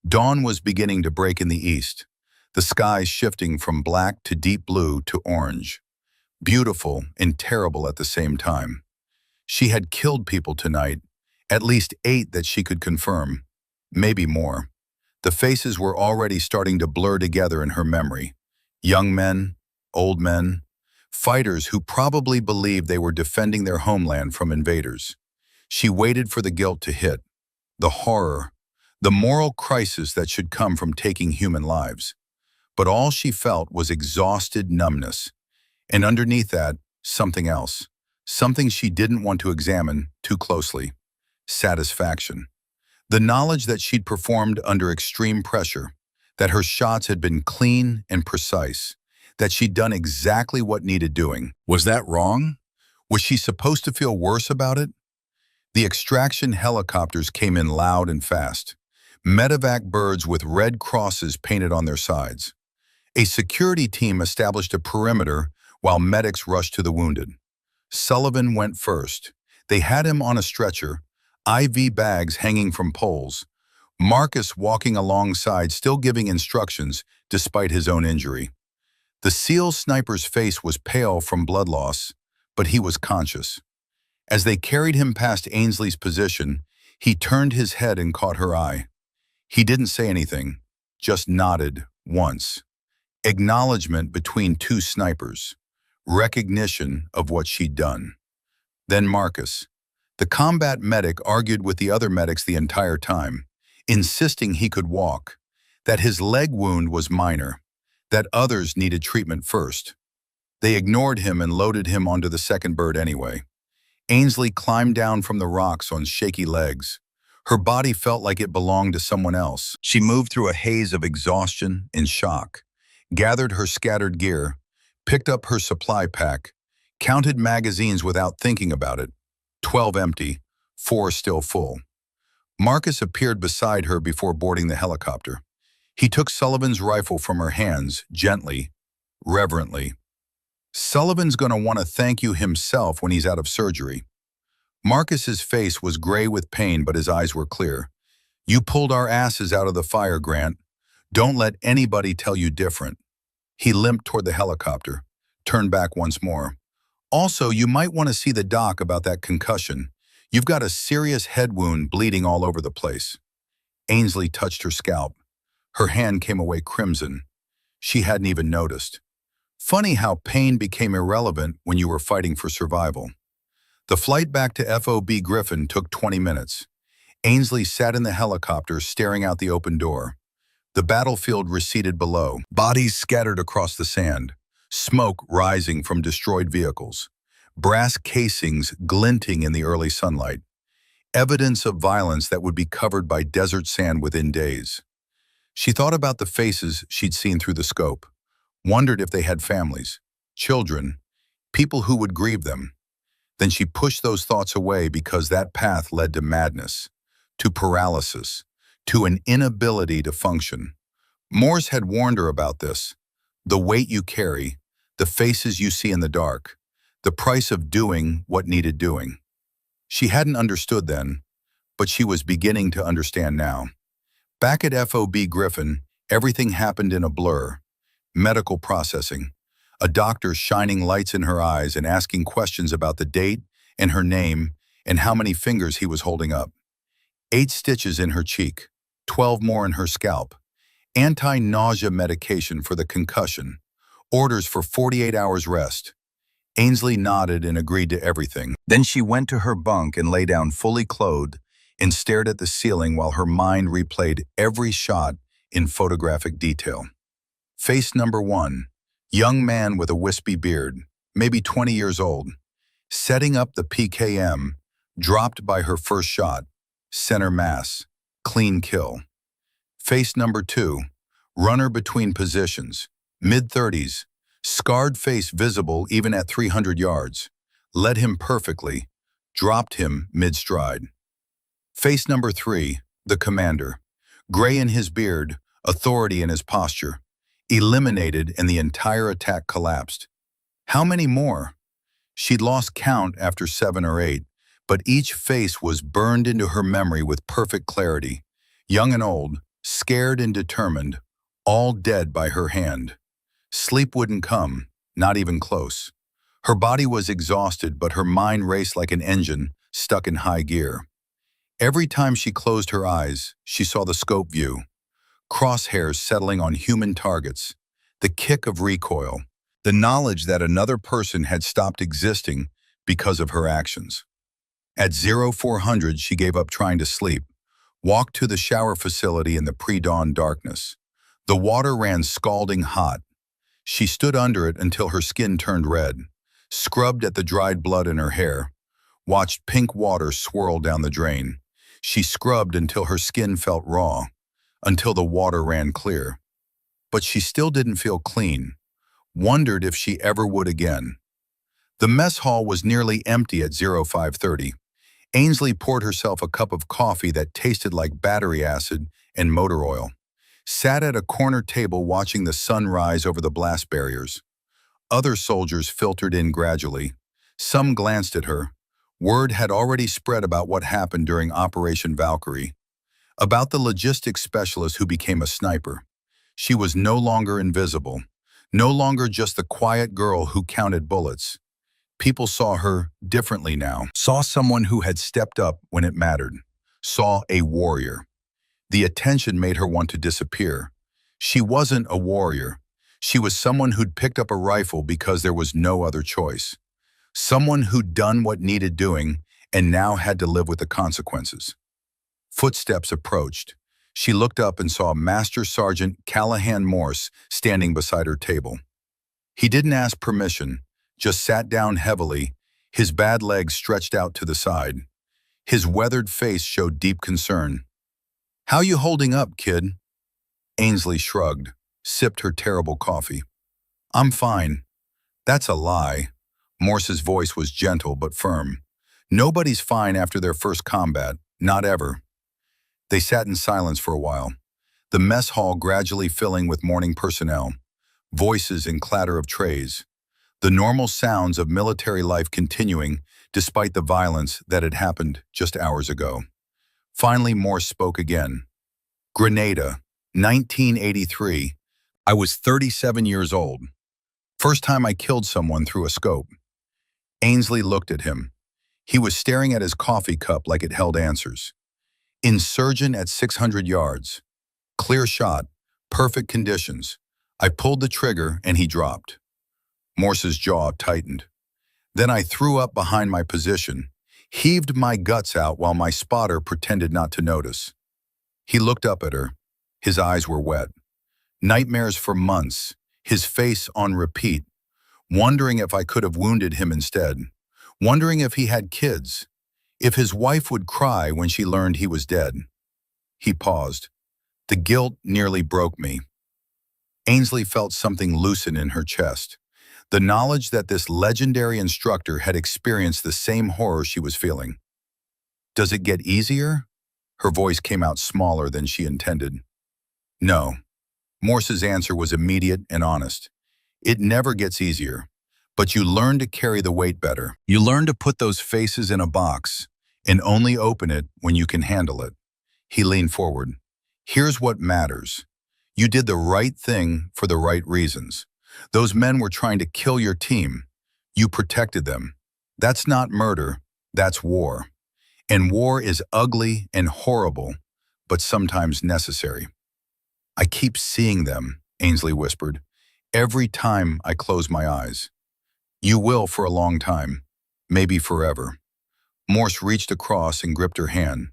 [SPEAKER 1] Dawn was beginning to break in the east, the sky shifting from black to deep blue to orange. Beautiful and terrible at the same time. She had killed people tonight, at least 8 that she could confirm, maybe more. The faces were already starting to blur together in her memory. Young men, old men, fighters who probably believed they were defending their homeland from invaders. She waited for the guilt to hit, the horror, the moral crisis that should come from taking human lives. But all she felt was exhausted numbness. And underneath that, something else. Something she didn't want to examine too closely. Satisfaction. The knowledge that she'd performed under extreme pressure, that her shots had been clean and precise, that she'd done exactly what needed doing. Was that wrong? Was she supposed to feel worse about it? The extraction helicopters came in loud and fast. Medevac birds with red crosses painted on their sides. A security team established a perimeter while medics rushed to the wounded. Sullivan went first. They had him on a stretcher, IV bags hanging from poles. Marcus walking alongside, still giving instructions despite his own injury. The SEAL sniper's face was pale from blood loss, but he was conscious. As they carried him past Ainsley's position, he turned his head and caught her eye. He didn't say anything, just nodded once. Acknowledgement between two snipers. recognition of what she'd done. Then Marcus. The combat medic argued with the other medics the entire time, insisting he could walk, that his leg wound was minor, that others needed treatment first. They ignored him and loaded him onto the second bird anyway. Ainsley climbed down from the rocks on shaky legs. Her body felt like it belonged to someone else. She moved through a haze of exhaustion and shock, gathered her scattered gear, picked up her supply pack, counted magazines without thinking about it. 12 empty, 4 still full. Marcus appeared beside her before boarding the helicopter. He took Sullivan's rifle from her hands, gently, reverently. Sullivan's gonna want to thank you himself when he's out of surgery. Marcus's face was gray with pain, but his eyes were clear. You pulled our asses out of the fire, Grant. Don't let anybody tell you different. He limped toward the helicopter, turned back once more. Also, you might want to see the doc about that concussion. You've got a serious head wound bleeding all over the place. Ainsley touched her scalp. Her hand came away crimson. She hadn't even noticed. Funny how pain became irrelevant when you were fighting for survival. The flight back to FOB Griffin took 20 minutes. Ainsley sat in the helicopter staring out the open door. The battlefield receded below, bodies scattered across the sand, smoke rising from destroyed vehicles, brass casings glinting in the early sunlight, evidence of violence that would be covered by desert sand within days. She thought about the faces she'd seen through the scope, wondered if they had families, children, people who would grieve them. Then she pushed those thoughts away because that path led to madness, to paralysis, to an inability to function. Morse had warned her about this. The weight you carry, the faces you see in the dark, the price of doing what needed doing. She hadn't understood then, but she was beginning to understand now. Back at FOB Griffin, everything happened in a blur. Medical processing, a doctor shining lights in her eyes and asking questions about the date and her name and how many fingers he was holding up. 8 stitches in her cheek, 12 more in her scalp, anti-nausea medication for the concussion, orders for 48 hours rest. Ainsley nodded and agreed to everything. Then she went to her bunk and lay down fully clothed and stared at the ceiling while her mind replayed every shot in photographic detail. Face number 1, young man with a wispy beard, maybe 20 years old, setting up the PKM, dropped by her first shot, center mass, clean kill. Face number 2, runner between positions, mid-30s, scarred face visible even at 300 yards, led him perfectly, dropped him mid-stride. Face number 3, the commander, gray in his beard, authority in his posture, eliminated and the entire attack collapsed. How many more? She'd lost count after 7 or 8, but each face was burned into her memory with perfect clarity. Young and old, scared and determined, all dead by her hand. Sleep wouldn't come, not even close. Her body was exhausted, but her mind raced like an engine stuck in high gear. Every time she closed her eyes, she saw the scope view. Crosshairs settling on human targets, the kick of recoil, the knowledge that another person had stopped existing because of her actions. At 0400, she gave up trying to sleep, walked to the shower facility in the pre-dawn darkness. The water ran scalding hot. She stood under it until her skin turned red, scrubbed at the dried blood in her hair, watched pink water swirl down the drain. She scrubbed until her skin felt raw, until the water ran clear. But she still didn't feel clean, wondered if she ever would again. The mess hall was nearly empty at 0530. Ainsley poured herself a cup of coffee that tasted like battery acid and motor oil, sat at a corner table watching the sun rise over the blast barriers. Other soldiers filtered in gradually. Some glanced at her. Word had already spread about what happened during Operation Valkyrie, about the logistics specialist who became a sniper. She was no longer invisible, no longer just the quiet girl who counted bullets. People saw her differently now, saw someone who had stepped up when it mattered, saw a warrior. The attention made her want to disappear. She wasn't a warrior. She was someone who'd picked up a rifle because there was no other choice. Someone who'd done what needed doing and now had to live with the consequences. Footsteps approached. She looked up and saw Master Sergeant Callahan Morse standing beside her table. He didn't ask permission, just sat down heavily, his bad legs stretched out to the side. His weathered face showed deep concern. "How you holding up, kid?" Ainsley shrugged, sipped her terrible coffee. "I'm fine." "That's a lie." Morse's voice was gentle but firm. "Nobody's fine after their first combat, not ever." They sat in silence for a while, the mess hall gradually filling with morning personnel, voices and clatter of trays, the normal sounds of military life continuing despite the violence that had happened just hours ago. Finally, Morse spoke again. "Grenada, 1983. I was 37 years old. First time I killed someone through a scope." Ainsley looked at him. He was staring at his coffee cup like it held answers. "Insurgent at 600 yards. Clear shot, perfect conditions. I pulled the trigger and he dropped." Morse's jaw tightened. "Then I threw up behind my position, heaved my guts out while my spotter pretended not to notice." He looked up at her. His eyes were wet. Nightmares for months, his face on repeat, wondering if I could have wounded him instead, wondering if he had kids, if his wife would cry when she learned he was dead. He paused. The guilt nearly broke me. Ainsley felt something loosen in her chest, the knowledge that this legendary instructor had experienced the same horror she was feeling. "Does it get easier?" Her voice came out smaller than she intended. "No." Morse's answer was immediate and honest. "It never gets easier, but you learn to carry the weight better. You learn to put those faces in a box and only open it when you can handle it." He leaned forward. "Here's what matters. You did the right thing for the right reasons. Those men were trying to kill your team. You protected them. That's not murder, that's war. And war is ugly and horrible, but sometimes necessary." "I keep seeing them," Ainsley whispered, "every time I close my eyes." "You will for a long time, maybe forever." Morse reached across and gripped her hand.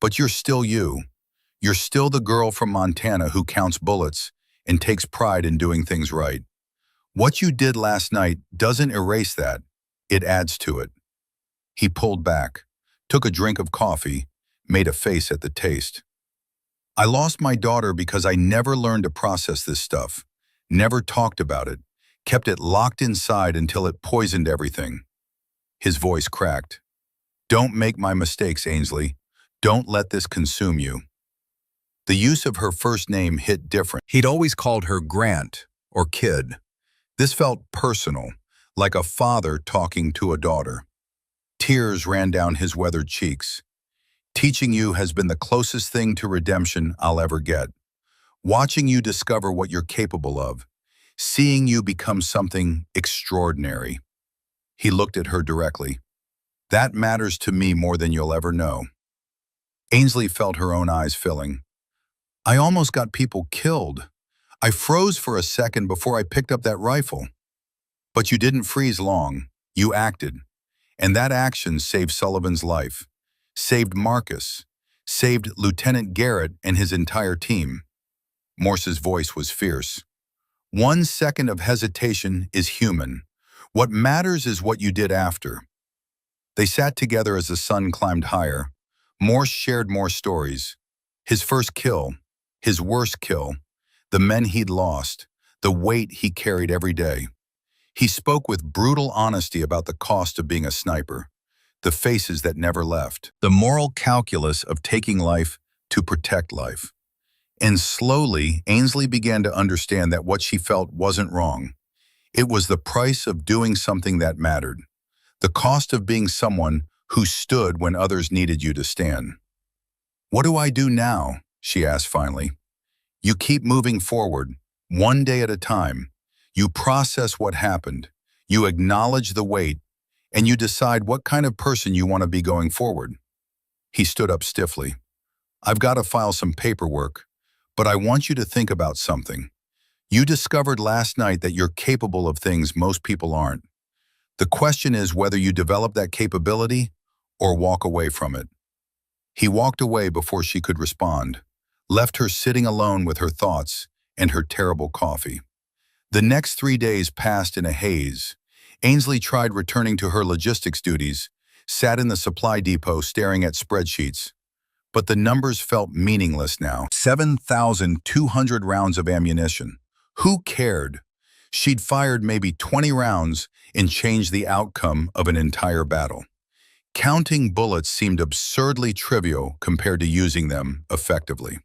[SPEAKER 1] "But you're still you. You're still the girl from Montana who counts bullets and takes pride in doing things right. What you did last night doesn't erase that, it adds to it." He pulled back, took a drink of coffee, made a face at the taste. "I lost my daughter because I never learned to process this stuff, never talked about it, kept it locked inside until it poisoned everything." His voice cracked. "Don't make my mistakes, Ainsley. Don't let this consume you." The use of her first name hit different. He'd always called her Grant or Kid. This felt personal, like a father talking to a daughter. Tears ran down his weathered cheeks. "Teaching you has been the closest thing to redemption I'll ever get. Watching you discover what you're capable of, seeing you become something extraordinary." He looked at her directly. "That matters to me more than you'll ever know." Ainsley felt her own eyes filling. "I almost got people killed. I froze for a second before I picked up that rifle." "But you didn't freeze long. You acted. And that action saved Sullivan's life, saved Marcus, saved Lieutenant Garrett and his entire team." Morse's voice was fierce. "1 second of hesitation is human. What matters is what you did after." They sat together as the sun climbed higher. Morse shared more stories. His first kill, his worst kill, the men he'd lost, the weight he carried every day. He spoke with brutal honesty about the cost of being a sniper, the faces that never left, the moral calculus of taking life to protect life. And slowly, Ainsley began to understand that what she felt wasn't wrong. It was the price of doing something that mattered, the cost of being someone who stood when others needed you to stand. "What do I do now?" she asked finally. "You keep moving forward, one day at a time. You process what happened, you acknowledge the weight, and you decide what kind of person you want to be going forward." He stood up stiffly. "I've got to file some paperwork, but I want you to think about something. You discovered last night that you're capable of things most people aren't. The question is whether you develop that capability or walk away from it. He walked away before she could respond, left her sitting alone with her thoughts and her terrible coffee. The next 3 days passed in a haze. Ainsley tried returning to her logistics duties, sat in the supply depot staring at spreadsheets. But the numbers felt meaningless now. 7,200 rounds of ammunition. Who cared? She'd fired maybe 20 rounds and changed the outcome of an entire battle. Counting bullets seemed absurdly trivial compared to using them effectively.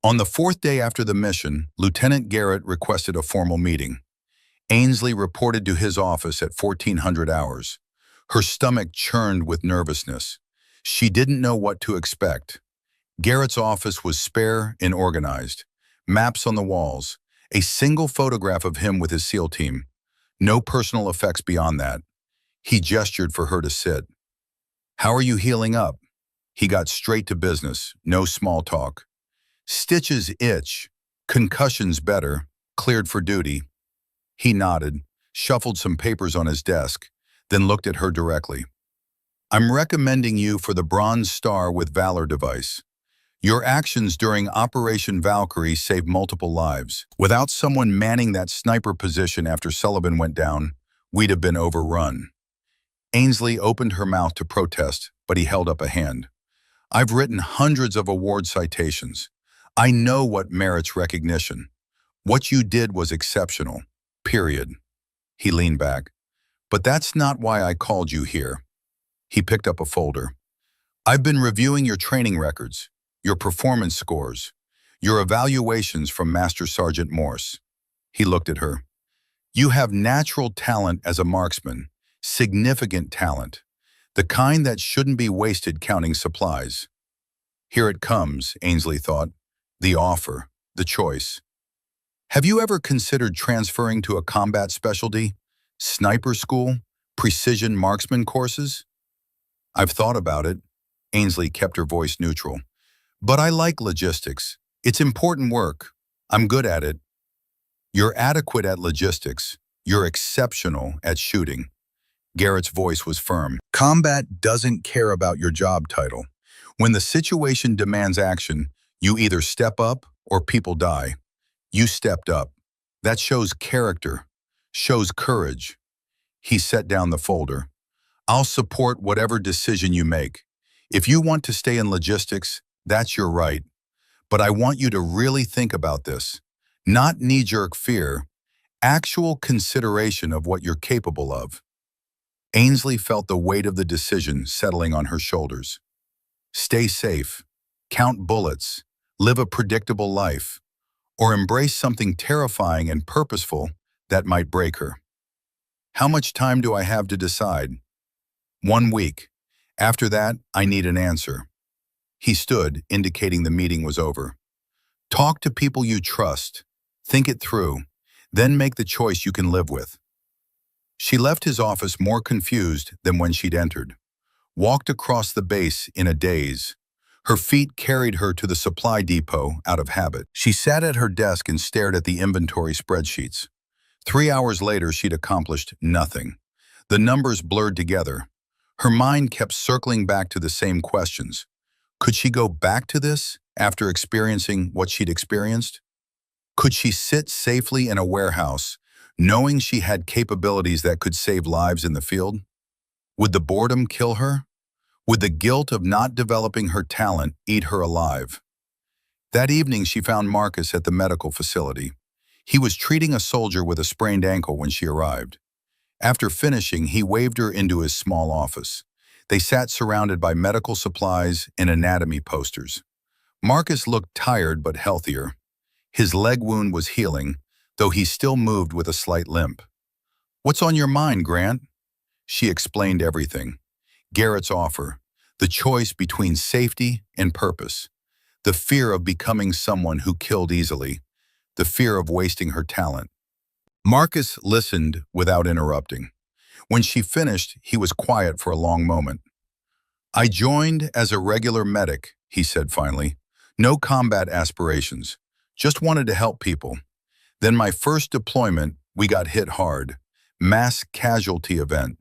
[SPEAKER 1] On the 4th day after the mission, Lieutenant Garrett requested a formal meeting. Ainsley reported to his office at 1400 hours. Her stomach churned with nervousness. She didn't know what to expect. Garrett's office was spare and organized. Maps on the walls. A single photograph of him with his SEAL team. No personal effects beyond that. He gestured for her to sit. "How are you healing up?" He got straight to business, no small talk. "Stitches itch. Concussions better. Cleared for duty." He nodded, shuffled some papers on his desk, then looked at her directly. "I'm recommending you for the Bronze Star with Valor device. Your actions during Operation Valkyrie saved multiple lives. Without someone manning that sniper position after Sullivan went down, we'd have been overrun." Ainsley opened her mouth to protest, but he held up a hand. "I've written hundreds of award citations. I know what merits recognition. What you did was exceptional. Period." He leaned back. "But that's not why I called you here." He picked up a folder. "I've been reviewing your training records, your performance scores, your evaluations from Master Sergeant Morse." He looked at her. "You have natural talent as a marksman, significant talent, the kind that shouldn't be wasted counting supplies." Here it comes, Ainsley thought. The offer, the choice. "Have you ever considered transferring to a combat specialty? Sniper school? Precision marksman courses?" "I've thought about it." Ainsley kept her voice neutral. "But I like logistics. It's important work. I'm good at it." "You're adequate at logistics. You're exceptional at shooting." Garrett's voice was firm. "Combat doesn't care about your job title. When the situation demands action, you either step up or people die. You stepped up. That shows character, shows courage." He set down the folder. "I'll support whatever decision you make. If you want to stay in logistics, that's your right. But I want you to really think about this. Not knee-jerk fear, actual consideration of what you're capable of." Ainsley felt the weight of the decision settling on her shoulders. Stay safe, count bullets, live a predictable life, or embrace something terrifying and purposeful that might break her. "How much time do I have to decide?" "1 week. After that, I need an answer." He stood, indicating the meeting was over. "Talk to people you trust. Think it through. Then make the choice you can live with." She left his office more confused than when she'd entered. Walked across the base in a daze. Her feet carried her to the supply depot out of habit. She sat at her desk and stared at the inventory spreadsheets. 3 hours later, she'd accomplished nothing. The numbers blurred together. Her mind kept circling back to the same questions. Could she go back to this after experiencing what she'd experienced? Could she sit safely in a warehouse, knowing she had capabilities that could save lives in the field? Would the boredom kill her? Would the guilt of not developing her talent eat her alive? That evening, she found Marcus at the medical facility. He was treating a soldier with a sprained ankle when she arrived. After finishing, he waved her into his small office. They sat surrounded by medical supplies and anatomy posters. Marcus looked tired but healthier. His leg wound was healing, though he still moved with a slight limp. "What's on your mind, Grant?" She explained everything. Garrett's offer, the choice between safety and purpose, the fear of becoming someone who killed easily, the fear of wasting her talent. Marcus listened without interrupting. When she finished, he was quiet for a long moment. "I joined as a regular medic," he said finally. "No combat aspirations. Just wanted to help people. Then my first deployment, we got hit hard. Mass casualty event.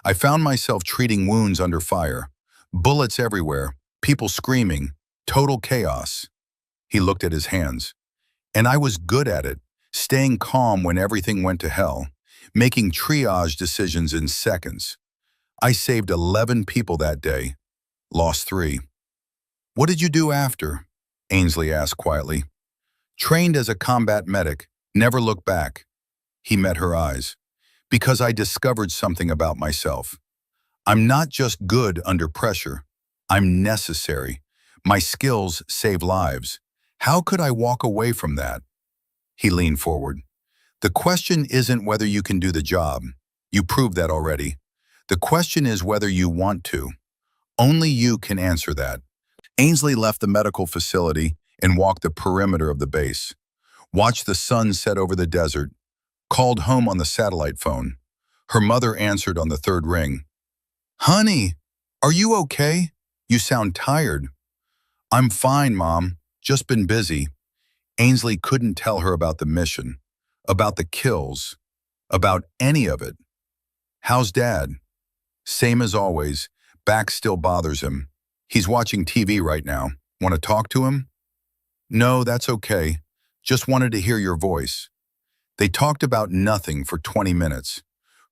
[SPEAKER 1] I found myself treating wounds under fire. Bullets everywhere, people screaming, total chaos. He looked at his hands. And I was good at it, staying calm when everything went to hell, making triage decisions in seconds. I saved 11 people that day, lost 3. What did you do after? Ainsley asked quietly. Trained as a combat medic, never looked back. He met her eyes. Because I discovered something about myself. I'm not just good under pressure. I'm necessary. My skills save lives. How could I walk away from that? He leaned forward. The question isn't whether you can do the job. You proved that already. The question is whether you want to. Only you can answer that. Ainsley left the medical facility and walked the perimeter of the base. Watched the sun set over the desert. Called home on the satellite phone. Her mother answered on the 3rd ring. Honey, are you okay? You sound tired. I'm fine, Mom. Just been busy. Ainsley couldn't tell her about the mission, about the kills, about any of it. How's Dad? Same as always. Back still bothers him. He's watching TV right now. Want to talk to him? No, that's okay. Just wanted to hear your voice. They talked about nothing for 20 minutes.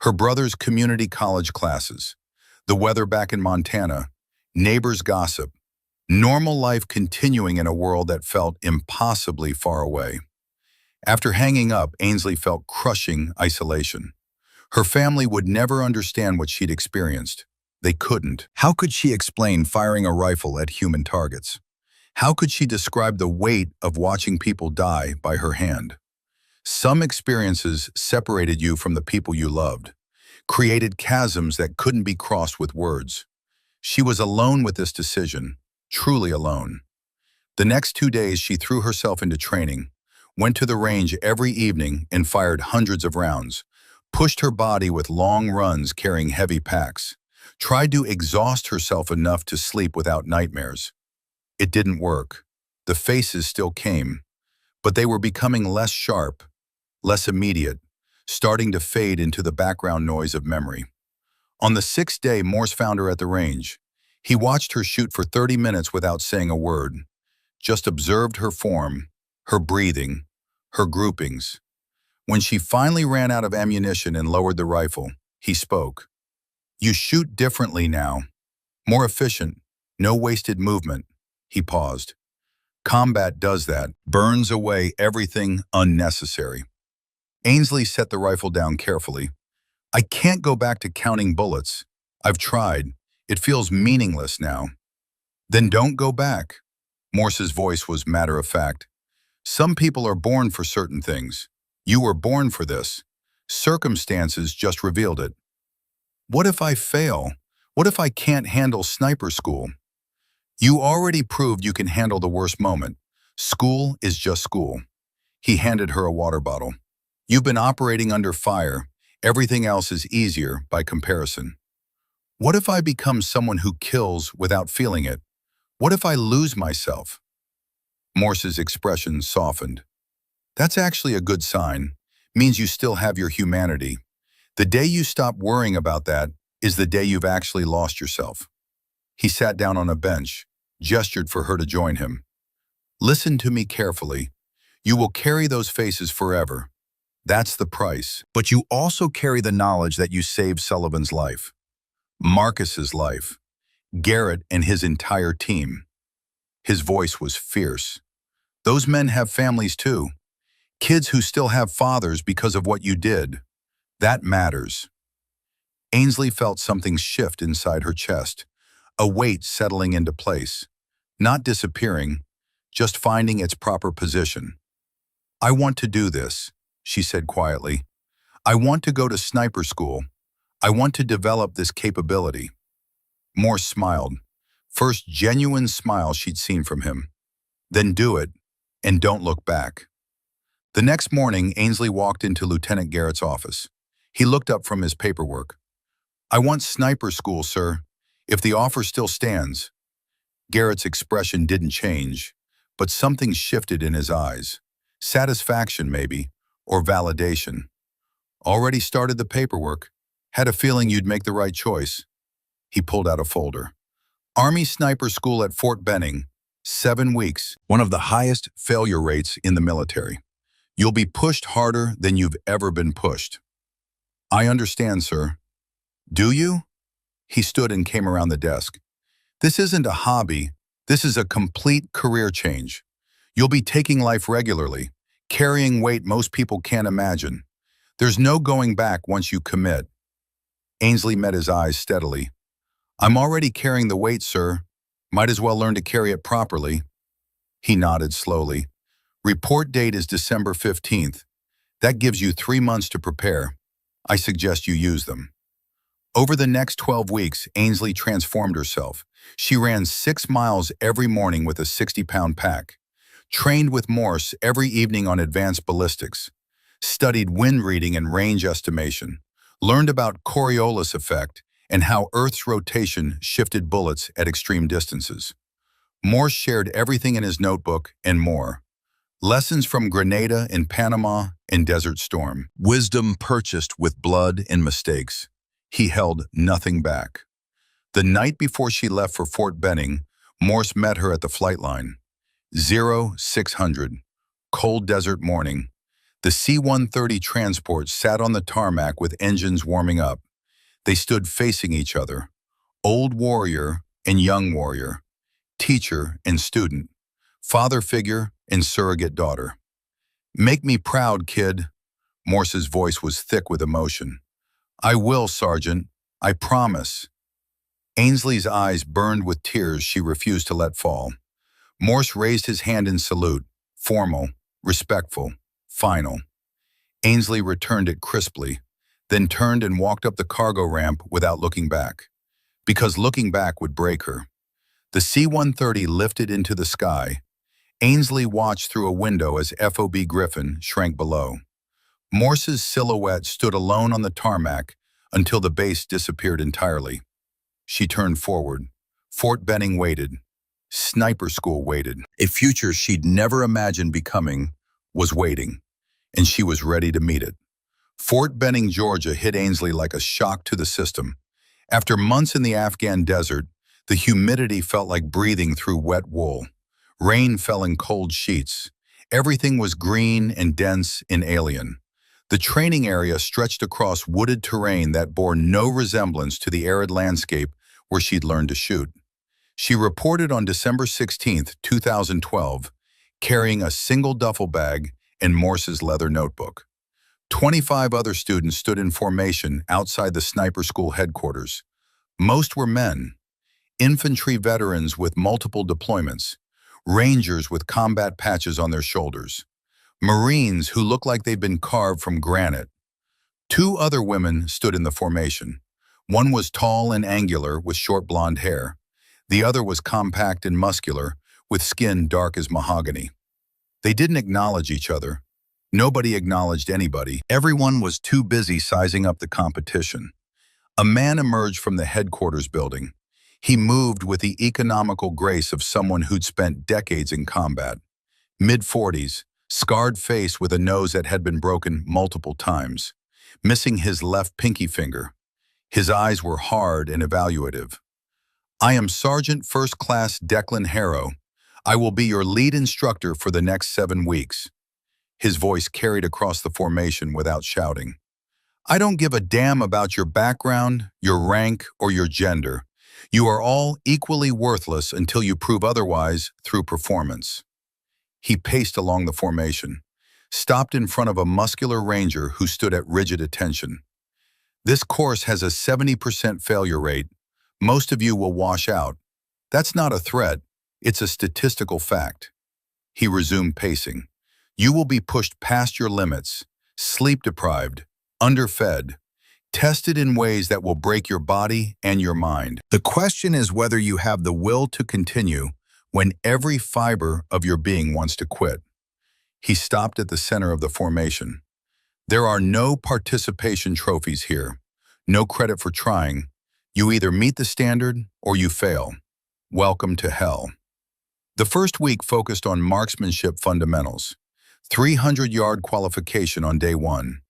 [SPEAKER 1] Her brother's community college classes, the weather back in Montana, neighbors' gossip, normal life continuing in a world that felt impossibly far away. After hanging up, Ainsley felt crushing isolation. Her family would never understand what she'd experienced. They couldn't. How could she explain firing a rifle at human targets? How could she describe the weight of watching people die by her hand? Some experiences separated you from the people you loved, created chasms that couldn't be crossed with words. She was alone with this decision, truly alone. The next 2 days, she threw herself into training, went to the range every evening and fired hundreds of rounds, pushed her body with long runs carrying heavy packs, tried to exhaust herself enough to sleep without nightmares. It didn't work. The faces still came, but they were becoming less sharp, less immediate, starting to fade into the background noise of memory. On the 6th day, Morse found her at the range. He watched her shoot for 30 minutes without saying a word, just observed her form, her breathing, her groupings. When she finally ran out of ammunition and lowered the rifle, he spoke. You shoot differently now, more efficient, no wasted movement. He paused. Combat does that, burns away everything unnecessary. Ainsley set the rifle down carefully. I can't go back to counting bullets. I've tried. It feels meaningless now. Then don't go back. Morse's voice was matter-of-fact. Some people are born for certain things. You were born for this. Circumstances just revealed it. What if I fail? What if I can't handle sniper school? You already proved you can handle the worst moment. School is just school. He handed her a water bottle. You've been operating under fire. Everything else is easier by comparison. What if I become someone who kills without feeling it? What if I lose myself? Morse's expression softened. That's actually a good sign. Means you still have your humanity. The day you stop worrying about that is the day you've actually lost yourself. He sat down on a bench, gestured for her to join him. Listen to me carefully. You will carry those faces forever. That's the price. But you also carry the knowledge that you saved Sullivan's life, Marcus's life, Garrett and his entire team. His voice was fierce. Those men have families too. Kids who still have fathers because of what you did. That matters. Ainsley felt something shift inside her chest, a weight settling into place, not disappearing, just finding its proper position. I want to do this, she said quietly. I want to go to sniper school. I want to develop this capability. Morse smiled, first genuine smile she'd seen from him. Then do it, and don't look back. The next morning, Ainsley walked into Lieutenant Garrett's office. He looked up from his paperwork. I want sniper school, sir, if the offer still stands. Garrett's expression didn't change, but something shifted in his eyes. Satisfaction, maybe, or validation? Already started the paperwork. Had a feeling you'd make the right choice. He pulled out a folder. Army Sniper School at Fort Benning, 7 weeks, one of the highest failure rates in the military. You'll be pushed harder than you've ever been pushed. I understand, sir. Do you? He stood and came around the desk. This isn't a hobby. This is a complete career change. You'll be taking life regularly, carrying weight most people can't imagine. There's no going back once you commit. Ainsley met his eyes steadily. I'm already carrying the weight, sir. Might as well learn to carry it properly. He nodded slowly. Report date is December 15th. That gives you 3 months to prepare. I suggest you use them. Over the next 12 weeks, Ainsley transformed herself. She ran 6 miles every morning with a 60-pound pack, trained with Morse every evening on advanced ballistics, studied wind reading and range estimation, learned about Coriolis effect and how Earth's rotation shifted bullets at extreme distances. Morse shared everything in his notebook and more. Lessons from Grenada and Panama and Desert Storm. Wisdom purchased with blood and mistakes. He held nothing back. The night before she left for Fort Benning, Morse met her at the flight line. 0600, cold desert morning. The C-130 transport sat on the tarmac with engines warming up. They stood facing each other, old warrior and young warrior, teacher and student, father figure and surrogate daughter. Make me proud, kid. Morse's voice was thick with emotion. I will, Sergeant. I promise. Ainsley's eyes burned with tears she refused to let fall. Morse raised his hand in salute, formal, respectful, final. Ainsley returned it crisply, then turned and walked up the cargo ramp without looking back, because looking back would break her. The C-130 lifted into the sky. Ainsley watched through a window as FOB Griffin shrank below. Morse's silhouette stood alone on the tarmac until the base disappeared entirely. She turned forward. Fort Benning waited. Sniper School waited. A future she'd never imagined becoming was waiting, and she was ready to meet it. Fort Benning, Georgia hit Ainsley like a shock to the system. After months in the Afghan desert, the humidity felt like breathing through wet wool. Rain fell in cold sheets. Everything was green and dense and alien. The training area stretched across wooded terrain that bore no resemblance to the arid landscape where she'd learned to shoot. She reported on December 16, 2012, carrying a single duffel bag and Morse's leather notebook. 25 other students stood in formation outside the Sniper School headquarters. Most were men, infantry veterans with multiple deployments, Rangers with combat patches on their shoulders, Marines who looked like they'd been carved from granite. 2 other women stood in the formation. One was tall and angular with short blonde hair. The other was compact and muscular with skin dark as mahogany. They didn't acknowledge each other. Nobody acknowledged anybody. Everyone was too busy sizing up the competition. A man emerged from the headquarters building. He moved with the economical grace of someone who'd spent decades in combat. Mid-40s, scarred face with a nose that had been broken multiple times, missing his left pinky finger. His eyes were hard and evaluative. I am Sergeant First Class Declan Harrow. I will be your lead instructor for the next 7 weeks. His voice carried across the formation without shouting. I don't give a damn about your background, your rank, or your gender. You are all equally worthless until you prove otherwise through performance. He paced along the formation, stopped in front of a muscular ranger who stood at rigid attention. This course has a 70% failure rate. Most of you will wash out. That's not a threat. It's a statistical fact. He resumed pacing. You will be pushed past your limits, sleep-deprived, underfed, tested in ways that will break your body and your mind. The question is whether you have the will to continue when every fiber of your being wants to quit. He stopped at the center of the formation. There are no participation trophies here, no credit for trying. You either meet the standard or you fail. Welcome to hell. The first week focused on marksmanship fundamentals. 300-yard qualification on day 1.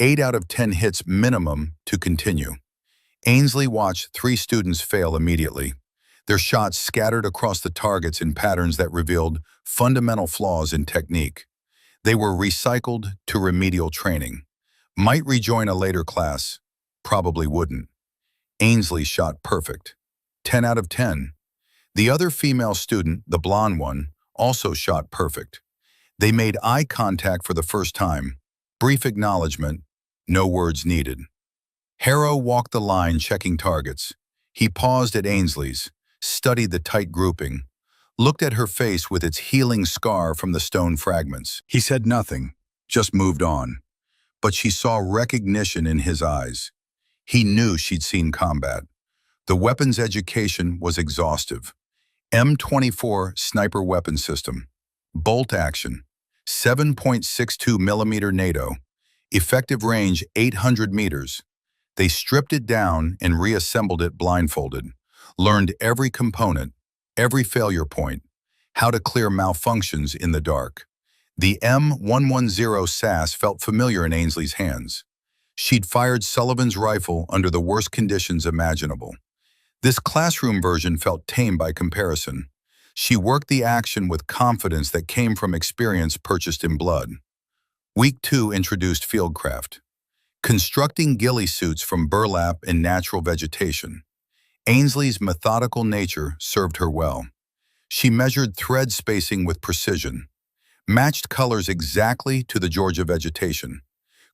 [SPEAKER 1] 8 out of 10 hits minimum to continue. Ainsley watched 3 students fail immediately. Their shots scattered across the targets in patterns that revealed fundamental flaws in technique. They were recycled to remedial training. Might rejoin a later class, probably wouldn't. Ainsley shot perfect. 10 out of 10. The other female student, the blonde one, also shot perfect. They made eye contact for the first time. Brief acknowledgement, no words needed. Harrow walked the line checking targets. He paused at Ainsley's, studied the tight grouping, looked at her face with its healing scar from the stone fragments. He said nothing, just moved on. But she saw recognition in his eyes. He knew she'd seen combat. The weapons education was exhaustive. M24 sniper weapon system, bolt action, 7.62 millimeter NATO, effective range 800 meters. They stripped it down and reassembled it blindfolded, learned every component, every failure point, how to clear malfunctions in the dark. The M110 SAS felt familiar in Ainsley's hands. She'd fired Sullivan's rifle under the worst conditions imaginable. This classroom version felt tame by comparison. She worked the action with confidence that came from experience purchased in blood. Week 2 introduced fieldcraft, constructing ghillie suits from burlap and natural vegetation. Ainsley's methodical nature served her well. She measured thread spacing with precision, matched colors exactly to the Georgia vegetation,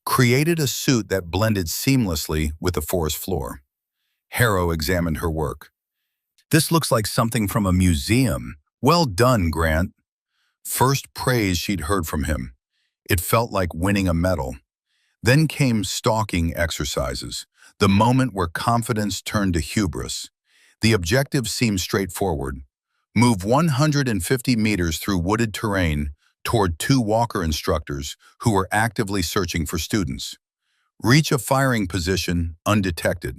[SPEAKER 1] created a suit that blended seamlessly with the forest floor. Harrow examined her work. "This looks like something from a museum. Well done, Grant." First praise she'd heard from him. It felt like winning a medal. Then came stalking exercises, the moment where confidence turned to hubris. The objective seemed straightforward. Move 150 meters through wooded terrain toward 2 Walker instructors who were actively searching for students. Reach a firing position undetected.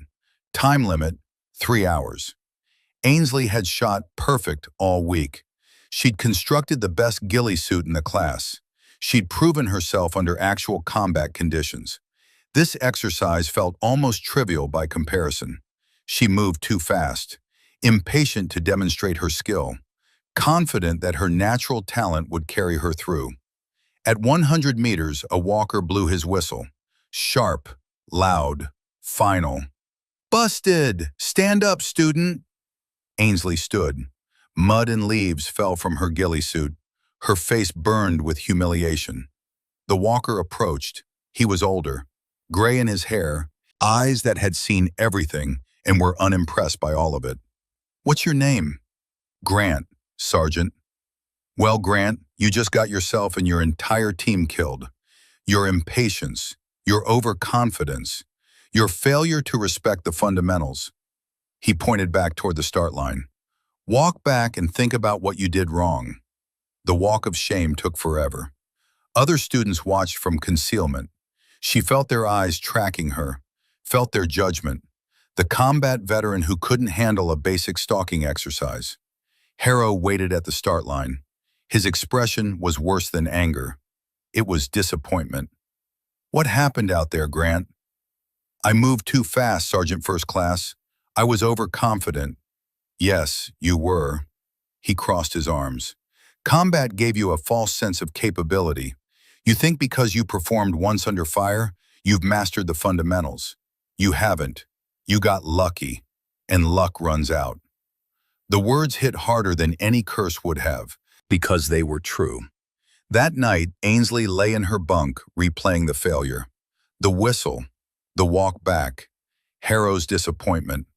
[SPEAKER 1] Time limit, 3 hours. Ainsley had shot perfect all week. She'd constructed the best ghillie suit in the class. She'd proven herself under actual combat conditions. This exercise felt almost trivial by comparison. She moved too fast, impatient to demonstrate her skill, confident that her natural talent would carry her through. At 100 meters, a Walker blew his whistle. Sharp, loud, final. "Busted! Stand up, student!" Ainsley stood. Mud and leaves fell from her ghillie suit. Her face burned with humiliation. The Walker approached. He was older, gray in his hair, eyes that had seen everything and were unimpressed by all of it. "What's your name?" "Grant, Sergeant." "Well, Grant, you just got yourself and your entire team killed. Your impatience, your overconfidence, your failure to respect the fundamentals." He pointed back toward the start line. "Walk back and think about what you did wrong." The walk of shame took forever. Other students watched from concealment. She felt their eyes tracking her, felt their judgment. The combat veteran who couldn't handle a basic stalking exercise. Harrow waited at the start line. His expression was worse than anger. It was disappointment. "What happened out there, Grant?" "I moved too fast, Sergeant First Class. I was overconfident." "Yes, you were." He crossed his arms. "Combat gave you a false sense of capability. You think because you performed once under fire, you've mastered the fundamentals. You haven't. You got lucky, and luck runs out." The words hit harder than any curse would have, because they were true. That night, Ainsley lay in her bunk, replaying the failure. The whistle, the walk back, Harrow's disappointment.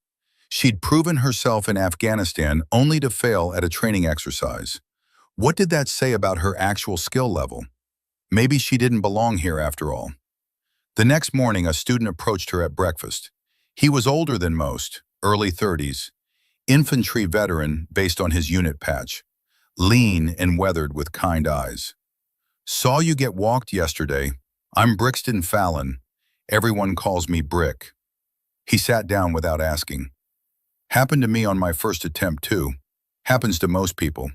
[SPEAKER 1] She'd proven herself in Afghanistan only to fail at a training exercise. What did that say about her actual skill level? Maybe she didn't belong here after all. The next morning, a student approached her at breakfast. He was older than most, early 30s, infantry veteran based on his unit patch, lean and weathered with kind eyes. "Saw you get walked yesterday. I'm Brixton Fallon. Everyone calls me Brick." He sat down without asking. "Happened to me on my first attempt too. Happens to most people.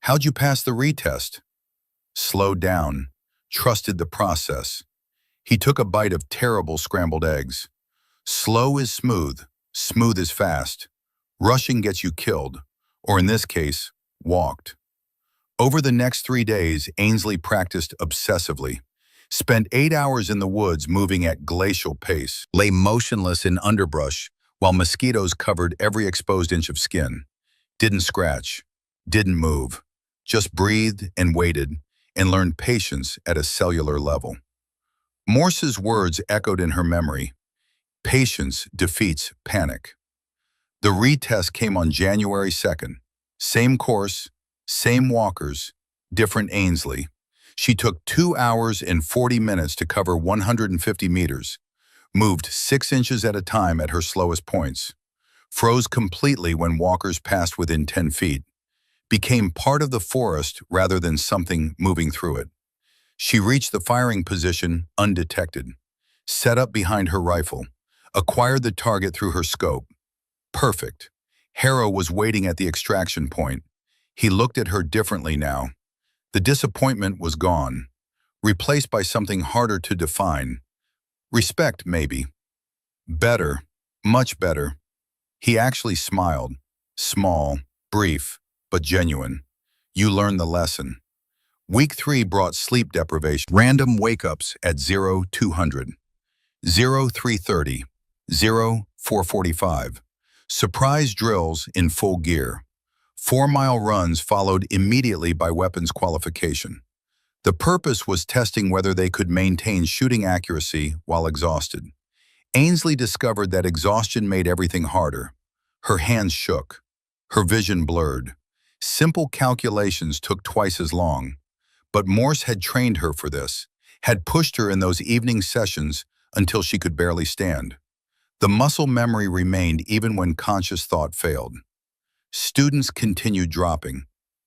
[SPEAKER 1] How'd you pass the retest?" slowed down, trusted the process. He took a bite of terrible scrambled eggs. Slow is smooth, smooth is fast. Rushing gets you killed, or in this case, walked. Over the next 3 days, Ainsley practiced obsessively. Spent 8 hours in the woods moving at glacial pace. Lay motionless in underbrush while mosquitoes covered every exposed inch of skin. Didn't scratch, didn't move. Just breathed and waited and learned patience at a cellular level. Morse's words echoed in her memory. Patience defeats panic. The retest came on January 2nd. Same course, same walkers, different Ainsley. She took 2 hours and 40 minutes to cover 150 meters, moved 6 inches at a time at her slowest points, froze completely when walkers passed within 10 feet, became part of the forest rather than something moving through it. She reached the firing position undetected, set up behind her rifle, acquired the target through her scope. Perfect. Harrow was waiting at the extraction point. He looked at her differently now. The disappointment was gone, replaced by something harder to define. Respect, maybe. Better, much better. He actually smiled. Small, brief, but genuine. You learned the lesson. Week 3 brought sleep deprivation. Random wake-ups at 0200, 0330, 0445. Surprise drills in full gear. 4-mile runs followed immediately by weapons qualification. The purpose was testing whether they could maintain shooting accuracy while exhausted. Ainsley discovered that exhaustion made everything harder. Her hands shook. Her vision blurred. Simple calculations took twice as long. But Morse had trained her for this, had pushed her in those evening sessions until she could barely stand. The muscle memory remained even when conscious thought failed. Students continued dropping.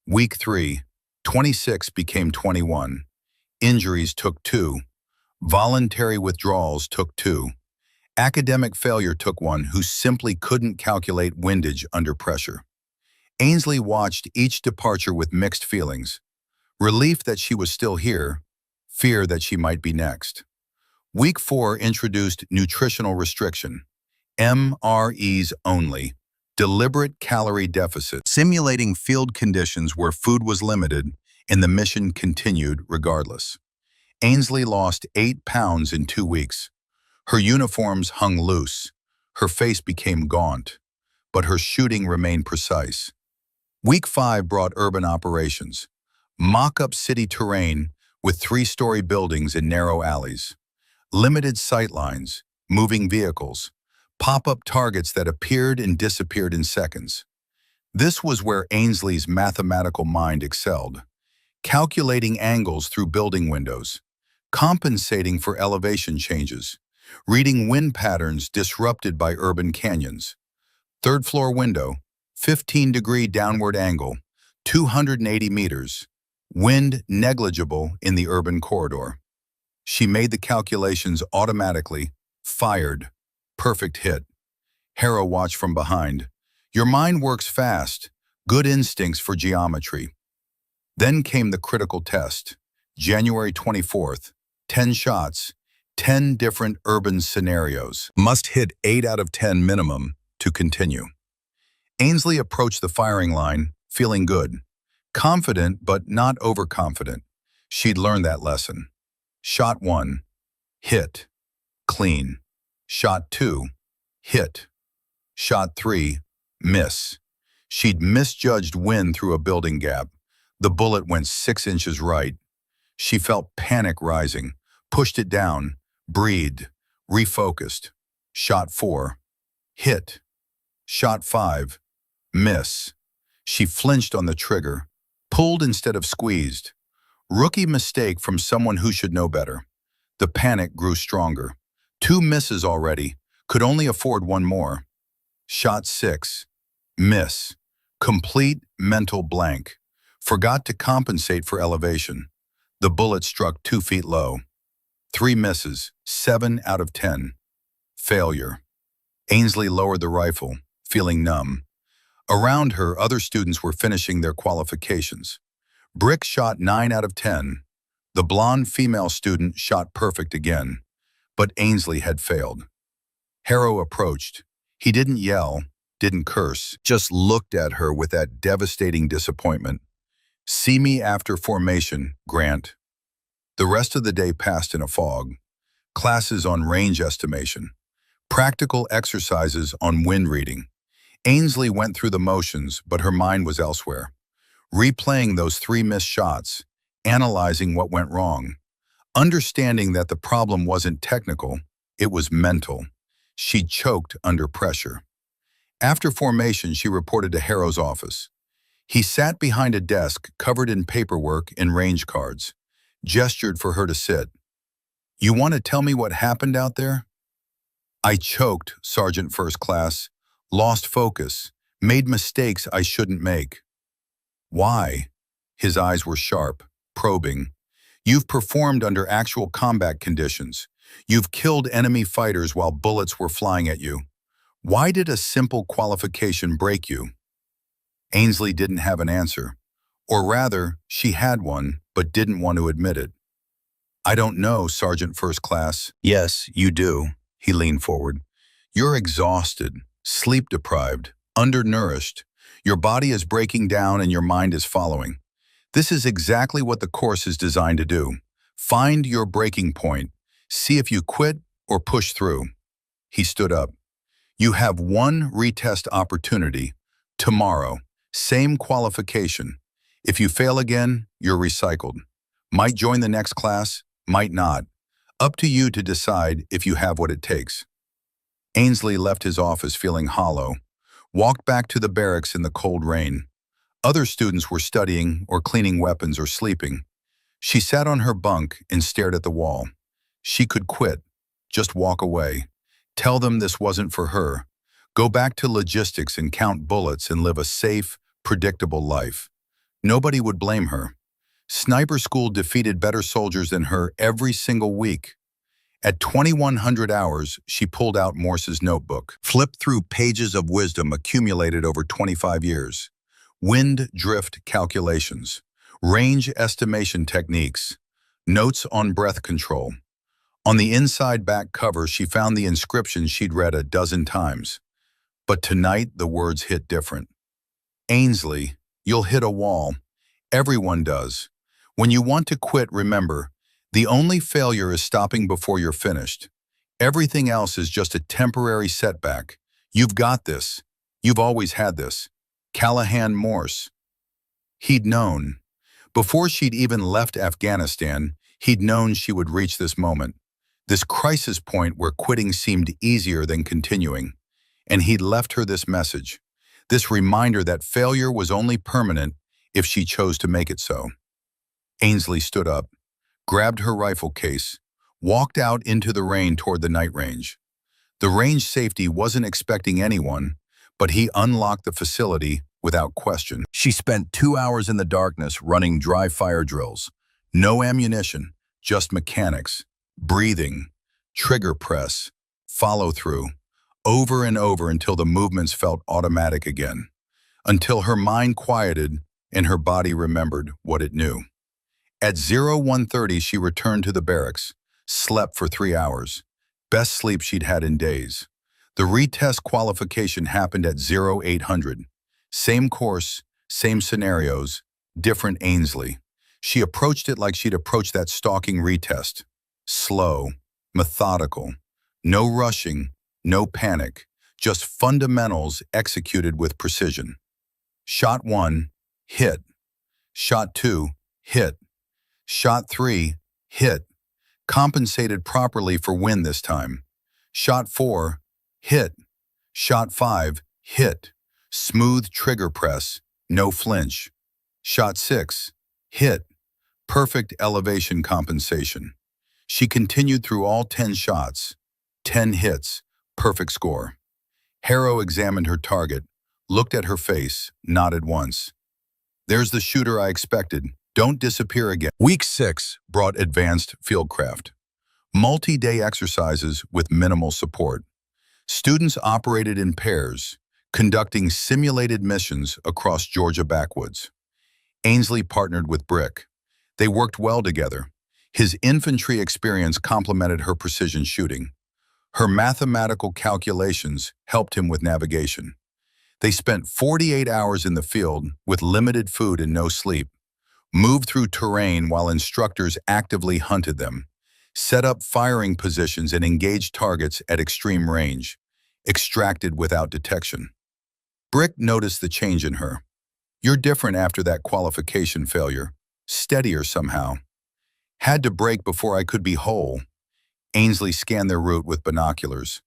[SPEAKER 1] Week 3, 26 became 21. Injuries took 2. Voluntary withdrawals took 2. Academic failure took 1 who simply couldn't calculate windage under pressure. Ainsley watched each departure with mixed feelings. Relief that she was still here, fear that she might be next. Week 4 introduced nutritional restriction, MREs only, deliberate calorie deficit, simulating field conditions where food was limited and the mission continued regardless. Ainsley lost 8 pounds in 2 weeks. Her uniforms hung loose, her face became gaunt, but her shooting remained precise. Week 5 brought urban operations, mock-up city terrain with 3-story buildings and narrow alleys, limited sightlines, moving vehicles, pop-up targets that appeared and disappeared in seconds. This was where Ainsley's mathematical mind excelled, calculating angles through building windows, compensating for elevation changes, reading wind patterns disrupted by urban canyons. 3rd floor window, 15-degree downward angle, 280 meters, wind negligible in the urban corridor. She made the calculations automatically, fired, perfect hit. Harrow watched from behind. Your mind works fast, good instincts for geometry. Then came the critical test, January 24th, 10 shots, 10 different urban scenarios. Must hit 8 out of 10 minimum to continue. Ainsley approached the firing line, feeling good. Confident, but not overconfident. She'd learned that lesson. Shot 1, hit, clean. Shot 2, hit. Shot 3, miss. She'd misjudged wind through a building gap. The bullet went 6 inches right. She felt panic rising, pushed it down, breathed, refocused. Shot 4, hit. Shot 5, miss. She flinched on the trigger, pulled instead of squeezed. Rookie mistake from someone who should know better. The panic grew stronger. 2 misses already, could only afford 1 more. Shot 6, miss. Complete mental blank. Forgot to compensate for elevation. The bullet struck 2 feet low. 3 misses, 7 out of 10. Failure. Ainsley lowered the rifle, feeling numb. Around her, other students were finishing their qualifications. Brick shot 9 out of 10. The blonde female student shot perfect again, but Ainsley had failed. Harrow approached. He didn't yell, didn't curse, just looked at her with that devastating disappointment. "See me after formation, Grant." The rest of the day passed in a fog. Classes on range estimation, practical exercises on wind reading. Ainsley went through the motions, but her mind was elsewhere. Replaying those 3 missed shots, analyzing what went wrong, understanding that the problem wasn't technical, it was mental. She choked under pressure. After formation, she reported to Harrow's office. He sat behind a desk covered in paperwork and range cards, gestured for her to sit. "You want to tell me what happened out there?" "I choked, Sergeant First Class, lost focus, made mistakes I shouldn't make." "Why?" His eyes were sharp, probing. "You've performed under actual combat conditions. You've killed enemy fighters while bullets were flying at you. Why did a simple qualification break you?" Ainsley didn't have an answer. Or rather, she had one, but didn't want to admit it. "I don't know, Sergeant First Class." "Yes, you do." He leaned forward. "You're exhausted, sleep-deprived, undernourished. Your body is breaking down and your mind is following. This is exactly what the course is designed to do. Find your breaking point. See if you quit or push through." He stood up. "You have one retest opportunity. Tomorrow. Same qualification. If you fail again, you're recycled. Might join the next class, might not. Up to you to decide if you have what it takes." Ainsley left his office feeling hollow, walked back to the barracks in the cold rain. Other students were studying or cleaning weapons or sleeping. She sat on her bunk and stared at the wall. She could quit, just walk away, tell them this wasn't for her, go back to logistics and count bullets and live a safe, predictable life. Nobody would blame her. Sniper school defeated better soldiers than her every single week. At 2100 hours, she pulled out Morse's notebook, flipped through pages of wisdom accumulated over 25 years. Wind drift calculations, range estimation techniques, notes on breath control. On the inside back cover, she found the inscription she'd read a dozen times. But tonight, the words hit different. "Ainsley, you'll hit a wall. Everyone does. When you want to quit, remember, the only failure is stopping before you're finished. Everything else is just a temporary setback. You've got this. You've always had this." Callahan Morse. He'd known. Before she'd even left Afghanistan, he'd known she would reach this moment, this crisis point where quitting seemed easier than continuing. And he'd left her this message, this reminder that failure was only permanent if she chose to make it so. Ainsley stood up, grabbed her rifle case, walked out into the rain toward the night range. The range safety wasn't expecting anyone, but he unlocked the facility without question. She spent 2 hours in the darkness running dry fire drills. No ammunition, just mechanics, breathing, trigger press, follow through, over and over until the movements felt automatic again, until her mind quieted and her body remembered what it knew. At 01:30, she returned to the barracks, slept for 3 hours, best sleep she'd had in days. The retest qualification happened at 0800. Same course, same scenarios, different Ainsley. She approached it like she'd approached that stalking retest. Slow, methodical, no rushing, no panic, just fundamentals executed with precision. Shot 1, hit. Shot 2, hit. Shot 3, hit. Compensated properly for wind this time. Shot 4, hit. Shot 5, hit. Smooth trigger press, no flinch. Shot 6, hit. Perfect elevation compensation. She continued through all 10 shots. 10 hits, perfect score. Harrow examined her target, looked at her face, nodded once. "There's the shooter I expected. Don't disappear again." Week 6 brought advanced fieldcraft. Multi-day exercises with minimal support. Students operated in pairs, conducting simulated missions across Georgia backwoods. Ainsley partnered with Brick. They worked well together. His infantry experience complemented her precision shooting. Her mathematical calculations helped him with navigation. They spent 48 hours in the field with limited food and no sleep, moved through terrain while instructors actively hunted them, set up firing positions and engaged targets at extreme range, extracted without detection. Brick noticed the change in her. "You're different after that qualification failure. Steadier somehow. Had to break before I could be whole." Ainsley scanned their route with binoculars.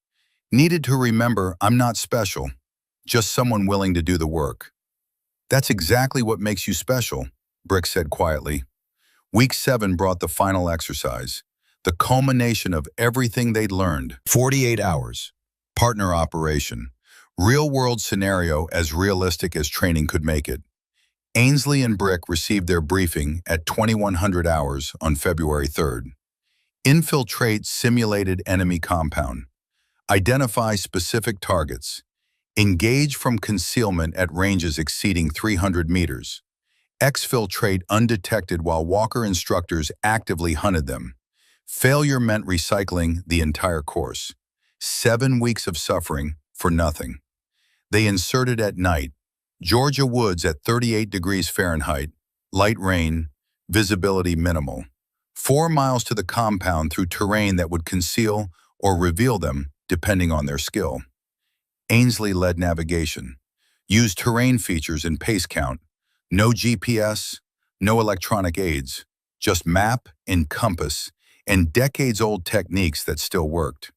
[SPEAKER 1] "Needed to remember I'm not special, just someone willing to do the work." "That's exactly what makes you special," Brick said quietly. Week 7 brought the final exercise, the culmination of everything they'd learned. 48 hours. Partner operation. Real-world scenario as realistic as training could make it. Ainsley and Brick received their briefing at 2100 hours on February 3rd. Infiltrate simulated enemy compound. Identify specific targets. Engage from concealment at ranges exceeding 300 meters. Exfiltrate undetected while Walker instructors actively hunted them. Failure meant recycling the entire course. 7 weeks of suffering for nothing. They inserted at night. Georgia woods at 38 degrees Fahrenheit, light rain, visibility minimal. 4 miles to the compound through terrain that would conceal or reveal them, depending on their skill. Ainsley led navigation, used terrain features and pace count. No GPS, no electronic aids, just map and compass and decades-old techniques that still worked.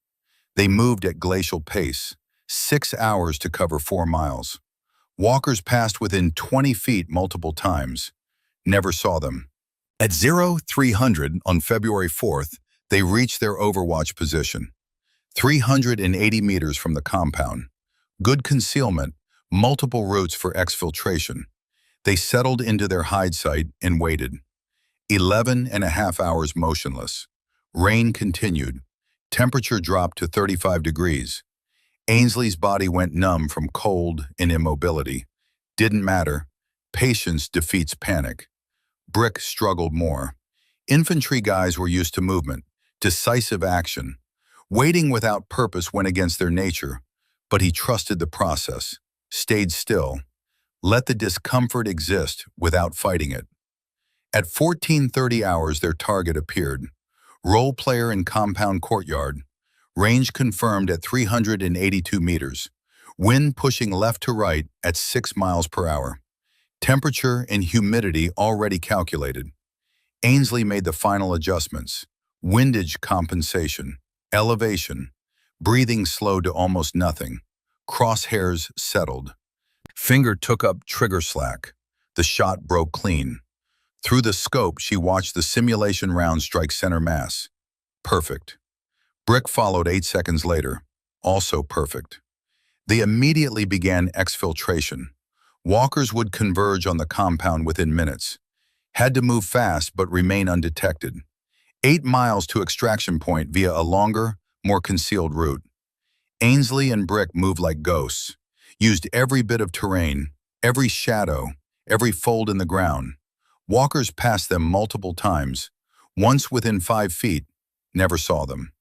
[SPEAKER 1] They moved at glacial pace, 6 hours to cover 4 miles. Walkers passed within 20 feet multiple times. Never saw them. At 0300 on February 4th, they reached their overwatch position. 380 meters from the compound. Good concealment, multiple routes for exfiltration. They settled into their hide site and waited. 11.5 hours motionless. Rain continued. Temperature dropped to 35 degrees. Ainsley's body went numb from cold and immobility. Didn't matter. Patience defeats panic. Brick struggled more. Infantry guys were used to movement, decisive action. Waiting without purpose went against their nature, but he trusted the process, stayed still, let the discomfort exist without fighting it. At 14:30 hours, their target appeared. Role player in compound courtyard. Range confirmed at 382 meters. Wind pushing left to right at 6 miles per hour. Temperature and humidity already calculated. Ainsley made the final adjustments. Windage compensation. Elevation. Breathing slowed to almost nothing. Crosshairs settled. Finger took up trigger slack. The shot broke clean. Through the scope, she watched the simulation round strike center mass. Perfect. Brick followed 8 seconds later. Also perfect. They immediately began exfiltration. Walkers would converge on the compound within minutes. Had to move fast but remain undetected. 8 miles to extraction point via a longer, more concealed route. Ainsley and Brick moved like ghosts. Used every bit of terrain, every shadow, every fold in the ground. Walkers passed them multiple times, once within 5 feet, never saw them.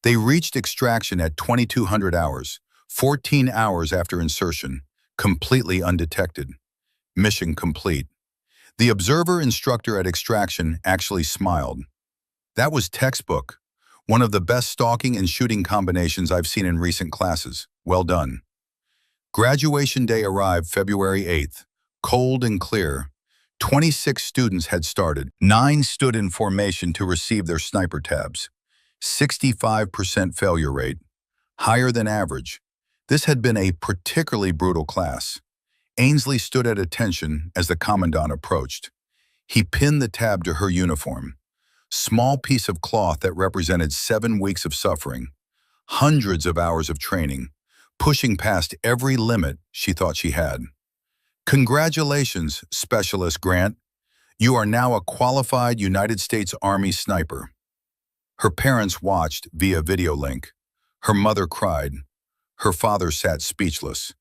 [SPEAKER 1] They reached extraction at 2200 hours, 14 hours after insertion, completely undetected. Mission complete. The observer instructor at extraction actually smiled. That was textbook, one of the best stalking and shooting combinations I've seen in recent classes. Well done. Graduation day arrived February 8th, cold and clear. 26 students had started. 9 stood in formation to receive their sniper tabs. 65% failure rate, higher than average. This had been a particularly brutal class. Ainsley stood at attention as the commandant approached. He pinned the tab to her uniform. Small piece of cloth that represented 7 weeks of suffering, hundreds of hours of training, pushing past every limit she thought she had. Congratulations, Specialist Grant. You are now a qualified United States Army sniper. Her parents watched via video link. Her mother cried. Her father sat speechless.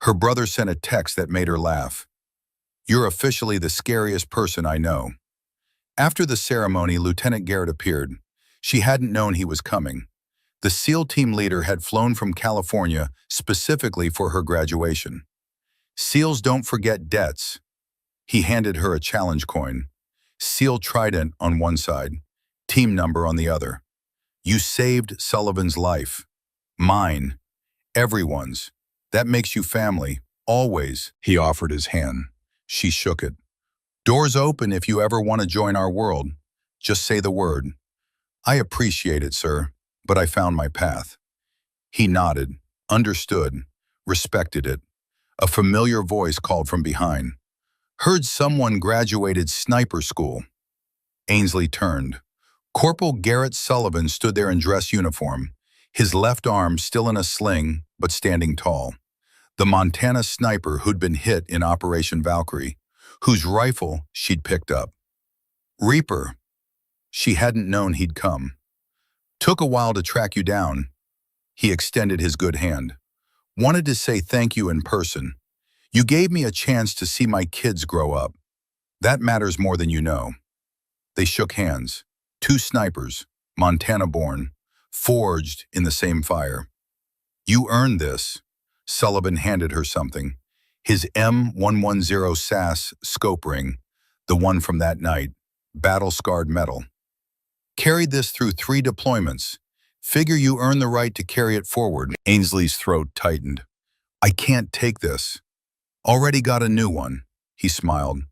[SPEAKER 1] Her brother sent a text that made her laugh. You're officially the scariest person I know." After the ceremony, Lieutenant Garrett appeared. She hadn't known he was coming. The SEAL team leader had flown from California specifically for her graduation. "SEALs don't forget debts." He handed her a challenge coin. SEAL Trident on one side, team number on the other. "You saved Sullivan's life. Mine. Everyone's. That makes you family. Always." He offered his hand. She shook it. "Doors open if you ever want to join our world. Just say the word." "I appreciate it, sir, but I found my path." He nodded, understood, respected it. A familiar voice called from behind. "Heard someone graduated sniper school." Ainsley turned. Corporal Garrett Sullivan stood there in dress uniform, his left arm still in a sling, but standing tall. The Montana sniper who'd been hit in Operation Valkyrie, whose rifle she'd picked up. "Reaper." She hadn't known he'd come. "Took a while to track you down." He extended his good hand. "Wanted to say thank you in person. You gave me a chance to see my kids grow up. That matters more than you know." They shook hands. Two snipers, Montana-born, forged in the same fire. "You earned this." Sullivan handed her something. His M110 SAS scope ring, the one from that night, battle-scarred metal. "Carried this through 3 deployments. Figure you earned the right to carry it forward." Ainsley's throat tightened. "I can't take this." "Already got a new one," he smiled.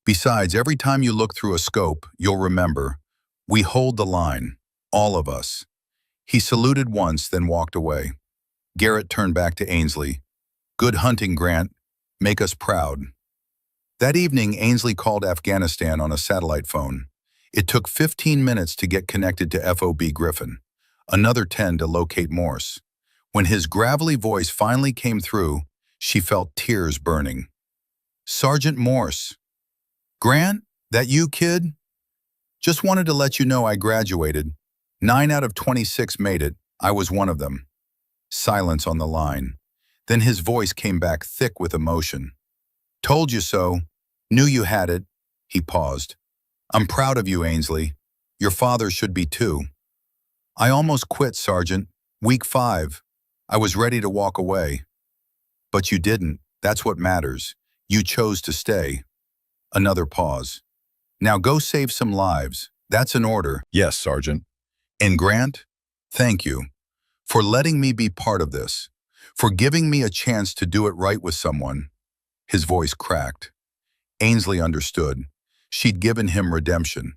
[SPEAKER 1] "Besides, every time you look through a scope, you'll remember, we hold the line, all of us." He saluted once, then walked away. Garrett turned back to Ainsley. "Good hunting, Grant. Make us proud." That evening, Ainsley called Afghanistan on a satellite phone. It took 15 minutes to get connected to FOB Griffin, another 10 to locate Morse. When his gravelly voice finally came through, she felt tears burning. "Sergeant Morse." "Grant, that you, kid? Just wanted to let you know I graduated. 9 out of 26 made it. I was one of them." Silence on the line. Then his voice came back thick with emotion. "Told you so. Knew you had it." He paused. "I'm proud of you, Ainsley. Your father should be too." "I almost quit, Sergeant. Week 5. I was ready to walk away." "But you didn't. That's what matters. You chose to stay." Another pause. "Now go save some lives. That's an order." "Yes, Sergeant." "And Grant, thank you for letting me be part of this, for giving me a chance to do it right with someone." His voice cracked. Ainsley understood. She'd given him redemption,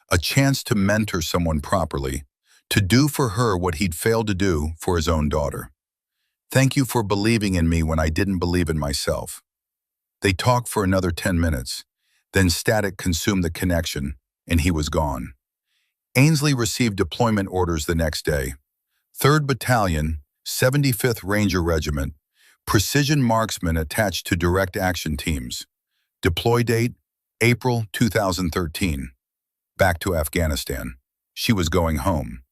[SPEAKER 1] a chance to mentor someone properly, to do for her what he'd failed to do for his own daughter. "Thank you for believing in me when I didn't believe in myself." They talked for another 10 minutes. Then static consumed the connection, and he was gone. Ainsley received deployment orders the next day. 3rd Battalion, 75th Ranger Regiment, precision marksmen attached to direct action teams. Deploy date, April 2013. Back to Afghanistan. She was going home.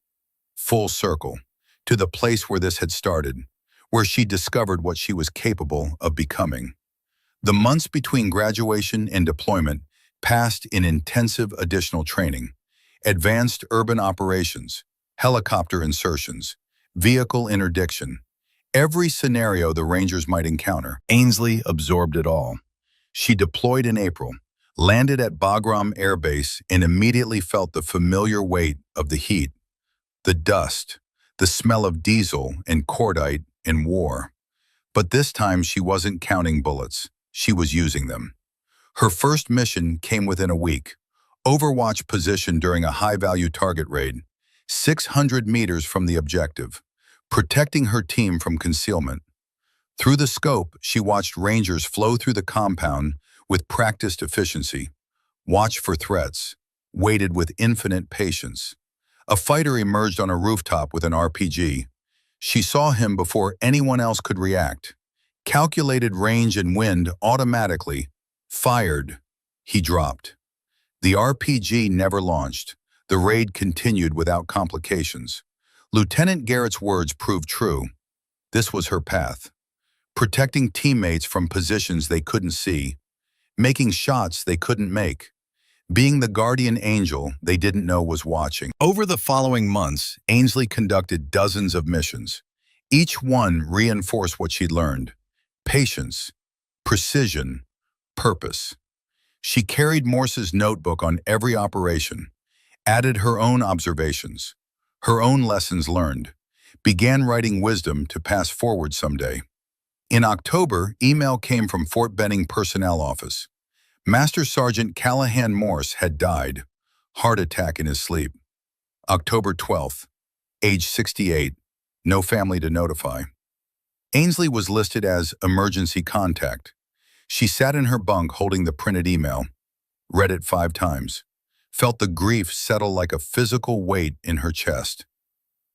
[SPEAKER 1] Full circle, to the place where this had started, where she discovered what she was capable of becoming. The months between graduation and deployment passed in intensive additional training, advanced urban operations, helicopter insertions, vehicle interdiction, every scenario the Rangers might encounter. Ainsley absorbed it all. She deployed in April, landed at Bagram Air Base, and immediately felt the familiar weight of the heat, the dust, the smell of diesel and cordite in war. But this time she wasn't counting bullets. She was using them. Her first mission came within a week. Overwatch position during a high-value target raid, 600 meters from the objective, protecting her team from concealment. Through the scope, she watched Rangers flow through the compound with practiced efficiency, watched for threats, waited with infinite patience. A fighter emerged on a rooftop with an RPG. She saw him before anyone else could react. Calculated range and wind automatically. Fired. He dropped. The RPG never launched. The raid continued without complications. Lieutenant Garrett's words proved true. This was her path. Protecting teammates from positions they couldn't see. making shots they couldn't make, being the guardian angel they didn't know was watching. Over the following months, Ainsley conducted dozens of missions. Each one reinforced what she'd learned: patience, precision, purpose. She carried Morse's notebook on every operation, added her own observations, her own lessons learned, began writing wisdom to pass forward someday. In October, email came from Fort Benning Personnel Office. Master Sergeant Callahan Morse had died, heart attack in his sleep. October 12th, age 68, no family to notify. Ainsley was listed as emergency contact. She sat in her bunk holding the printed email, read it 5 times, felt the grief settle like a physical weight in her chest.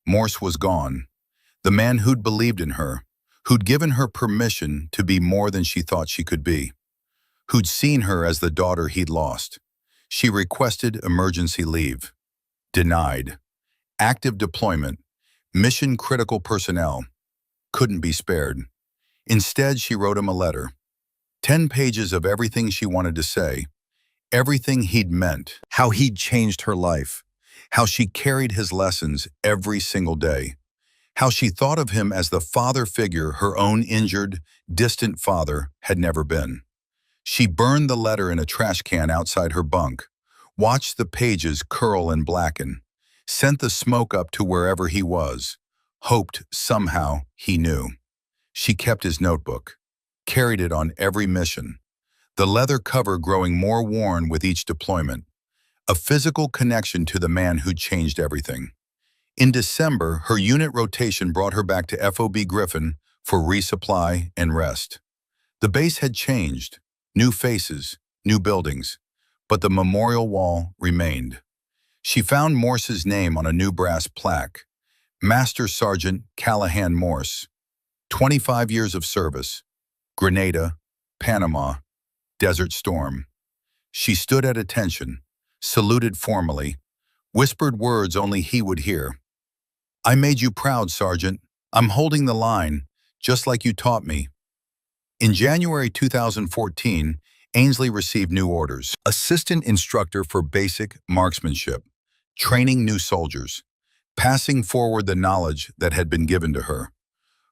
[SPEAKER 1] Morse was gone, the man who'd believed in her, who'd given her permission to be more than she thought she could be, who'd seen her as the daughter he'd lost. She requested emergency leave. Denied. Active deployment. Mission-critical personnel. Couldn't be spared. Instead, she wrote him a letter. 10 pages of everything she wanted to say. Everything he'd meant. How he'd changed her life. How she carried his lessons every single day. How she thought of him as the father figure her own injured, distant father had never been. She burned the letter in a trash can outside her bunk, watched the pages curl and blacken, sent the smoke up to wherever he was, hoped somehow he knew. She kept his notebook, carried it on every mission, the leather cover growing more worn with each deployment, a physical connection to the man who'd changed everything. In December, her unit rotation brought her back to FOB Griffin for resupply and rest. The base had changed, new faces, new buildings, but the memorial wall remained. She found Morse's name on a new brass plaque, Master Sergeant Callahan Morse, 25 years of service, Grenada, Panama, Desert Storm. She stood at attention, saluted formally, whispered words only he would hear. "I made you proud, Sergeant. I'm holding the line, just like you taught me." In January 2014, Ainsley received new orders. Assistant Instructor for Basic Marksmanship, training new soldiers, passing forward the knowledge that had been given to her.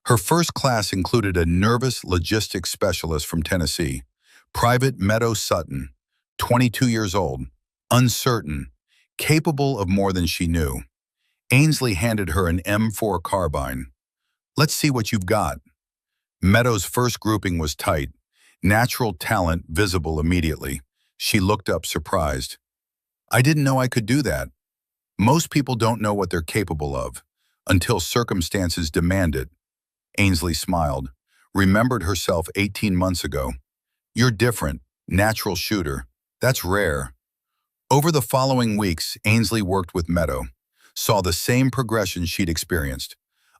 [SPEAKER 1] Her first class included a nervous logistics specialist from Tennessee, Private Meadow Sutton, 22 years old, uncertain, capable of more than she knew. Ainsley handed her an M4 carbine. "Let's see what you've got." Meadows' first grouping was tight, natural talent visible immediately. She looked up surprised. "I didn't know I could do that." Most people don't know what they're capable of until circumstances demand it. Ainsley smiled, remembered herself 18 months ago. "You're different, natural shooter. That's rare." Over the following weeks, Ainsley worked with Meadow, saw the same progression she'd experienced,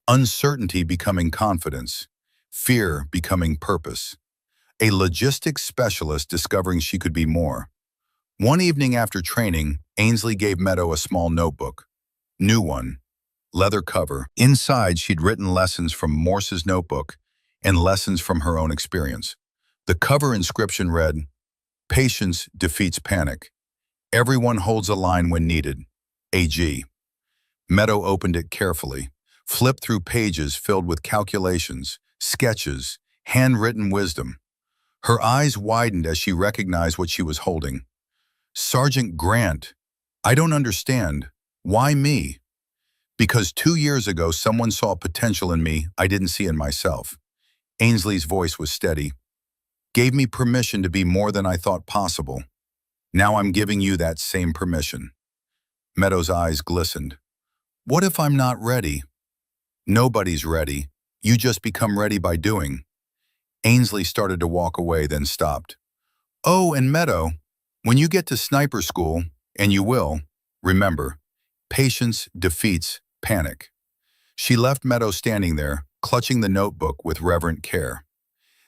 [SPEAKER 1] uncertainty becoming confidence, fear becoming purpose, a logistics specialist discovering she could be more. One evening after training, Ainsley gave Meadow a small notebook. New one, leather cover. Inside, she'd written lessons from Morse's notebook and lessons from her own experience. The cover inscription read, "Patience defeats panic. Everyone holds a line when needed. AG." Meadow opened it carefully, flipped through pages filled with calculations, sketches, handwritten wisdom. Her eyes widened as she recognized what she was holding. "Sergeant Grant, I don't understand. Why me?" "Because 2 years ago someone saw potential in me I didn't see in myself." Ainsley's voice was steady. "Gave me permission to be more than I thought possible. Now I'm giving you that same permission." Meadow's eyes glistened. "What if I'm not ready?" "Nobody's ready. You just become ready by doing." Ainsley started to walk away, then stopped. "Oh, and Meadow, when you get to sniper school, and you will, remember, patience defeats panic." She left Meadow standing there, clutching the notebook with reverent care.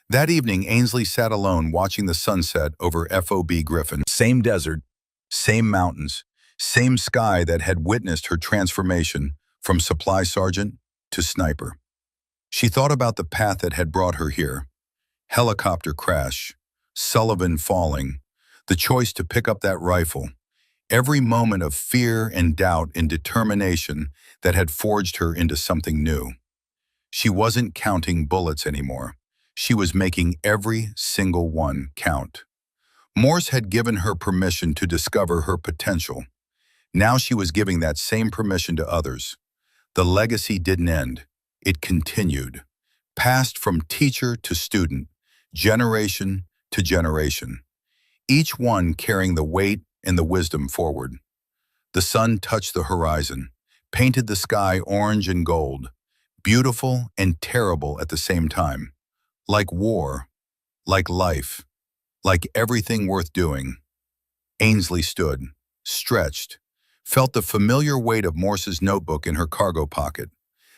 [SPEAKER 1] That evening, Ainsley sat alone watching the sunset over FOB Griffin. Same desert, same mountains, same sky that had witnessed her transformation from supply sergeant to sniper. She thought about the path that had brought her here. Helicopter crash, Sullivan falling, the choice to pick up that rifle, every moment of fear and doubt and determination that had forged her into something new. She wasn't counting bullets anymore. She was making every single one count. Morse had given her permission to discover her potential. Now she was giving that same permission to others. The legacy didn't end. It continued, passed from teacher to student, generation to generation, each one carrying the weight and the wisdom forward. The sun touched the horizon, painted the sky orange and gold, beautiful and terrible at the same time. Like war, like life, like everything worth doing. Ainsley stood, stretched, felt the familiar weight of Morse's notebook in her cargo pocket,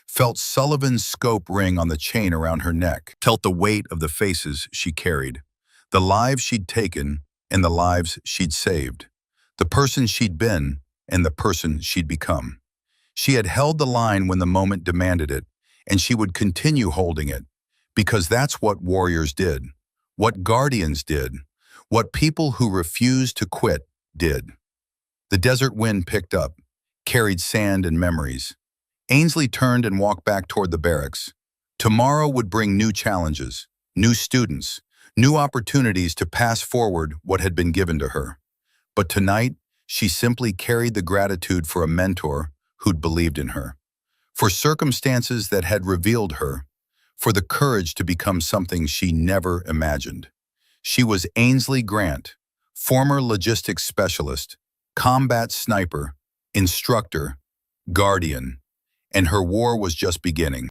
[SPEAKER 1] felt Sullivan's scope ring on the chain around her neck, felt the weight of the faces she carried, the lives she'd taken and the lives she'd saved, the person she'd been and the person she'd become. She had held the line when the moment demanded it, and she would continue holding it, because that's what warriors did, what guardians did, what people who refused to quit did. The desert wind picked up, carried sand and memories. Ainsley turned and walked back toward the barracks. Tomorrow would bring new challenges, new students, new opportunities to pass forward what had been given to her. But tonight, she simply carried the gratitude for a mentor who'd believed in her, for circumstances that had revealed her, for the courage to become something she never imagined. She was Ainsley Grant, former logistics specialist, combat sniper, instructor, guardian, and her war was just beginning.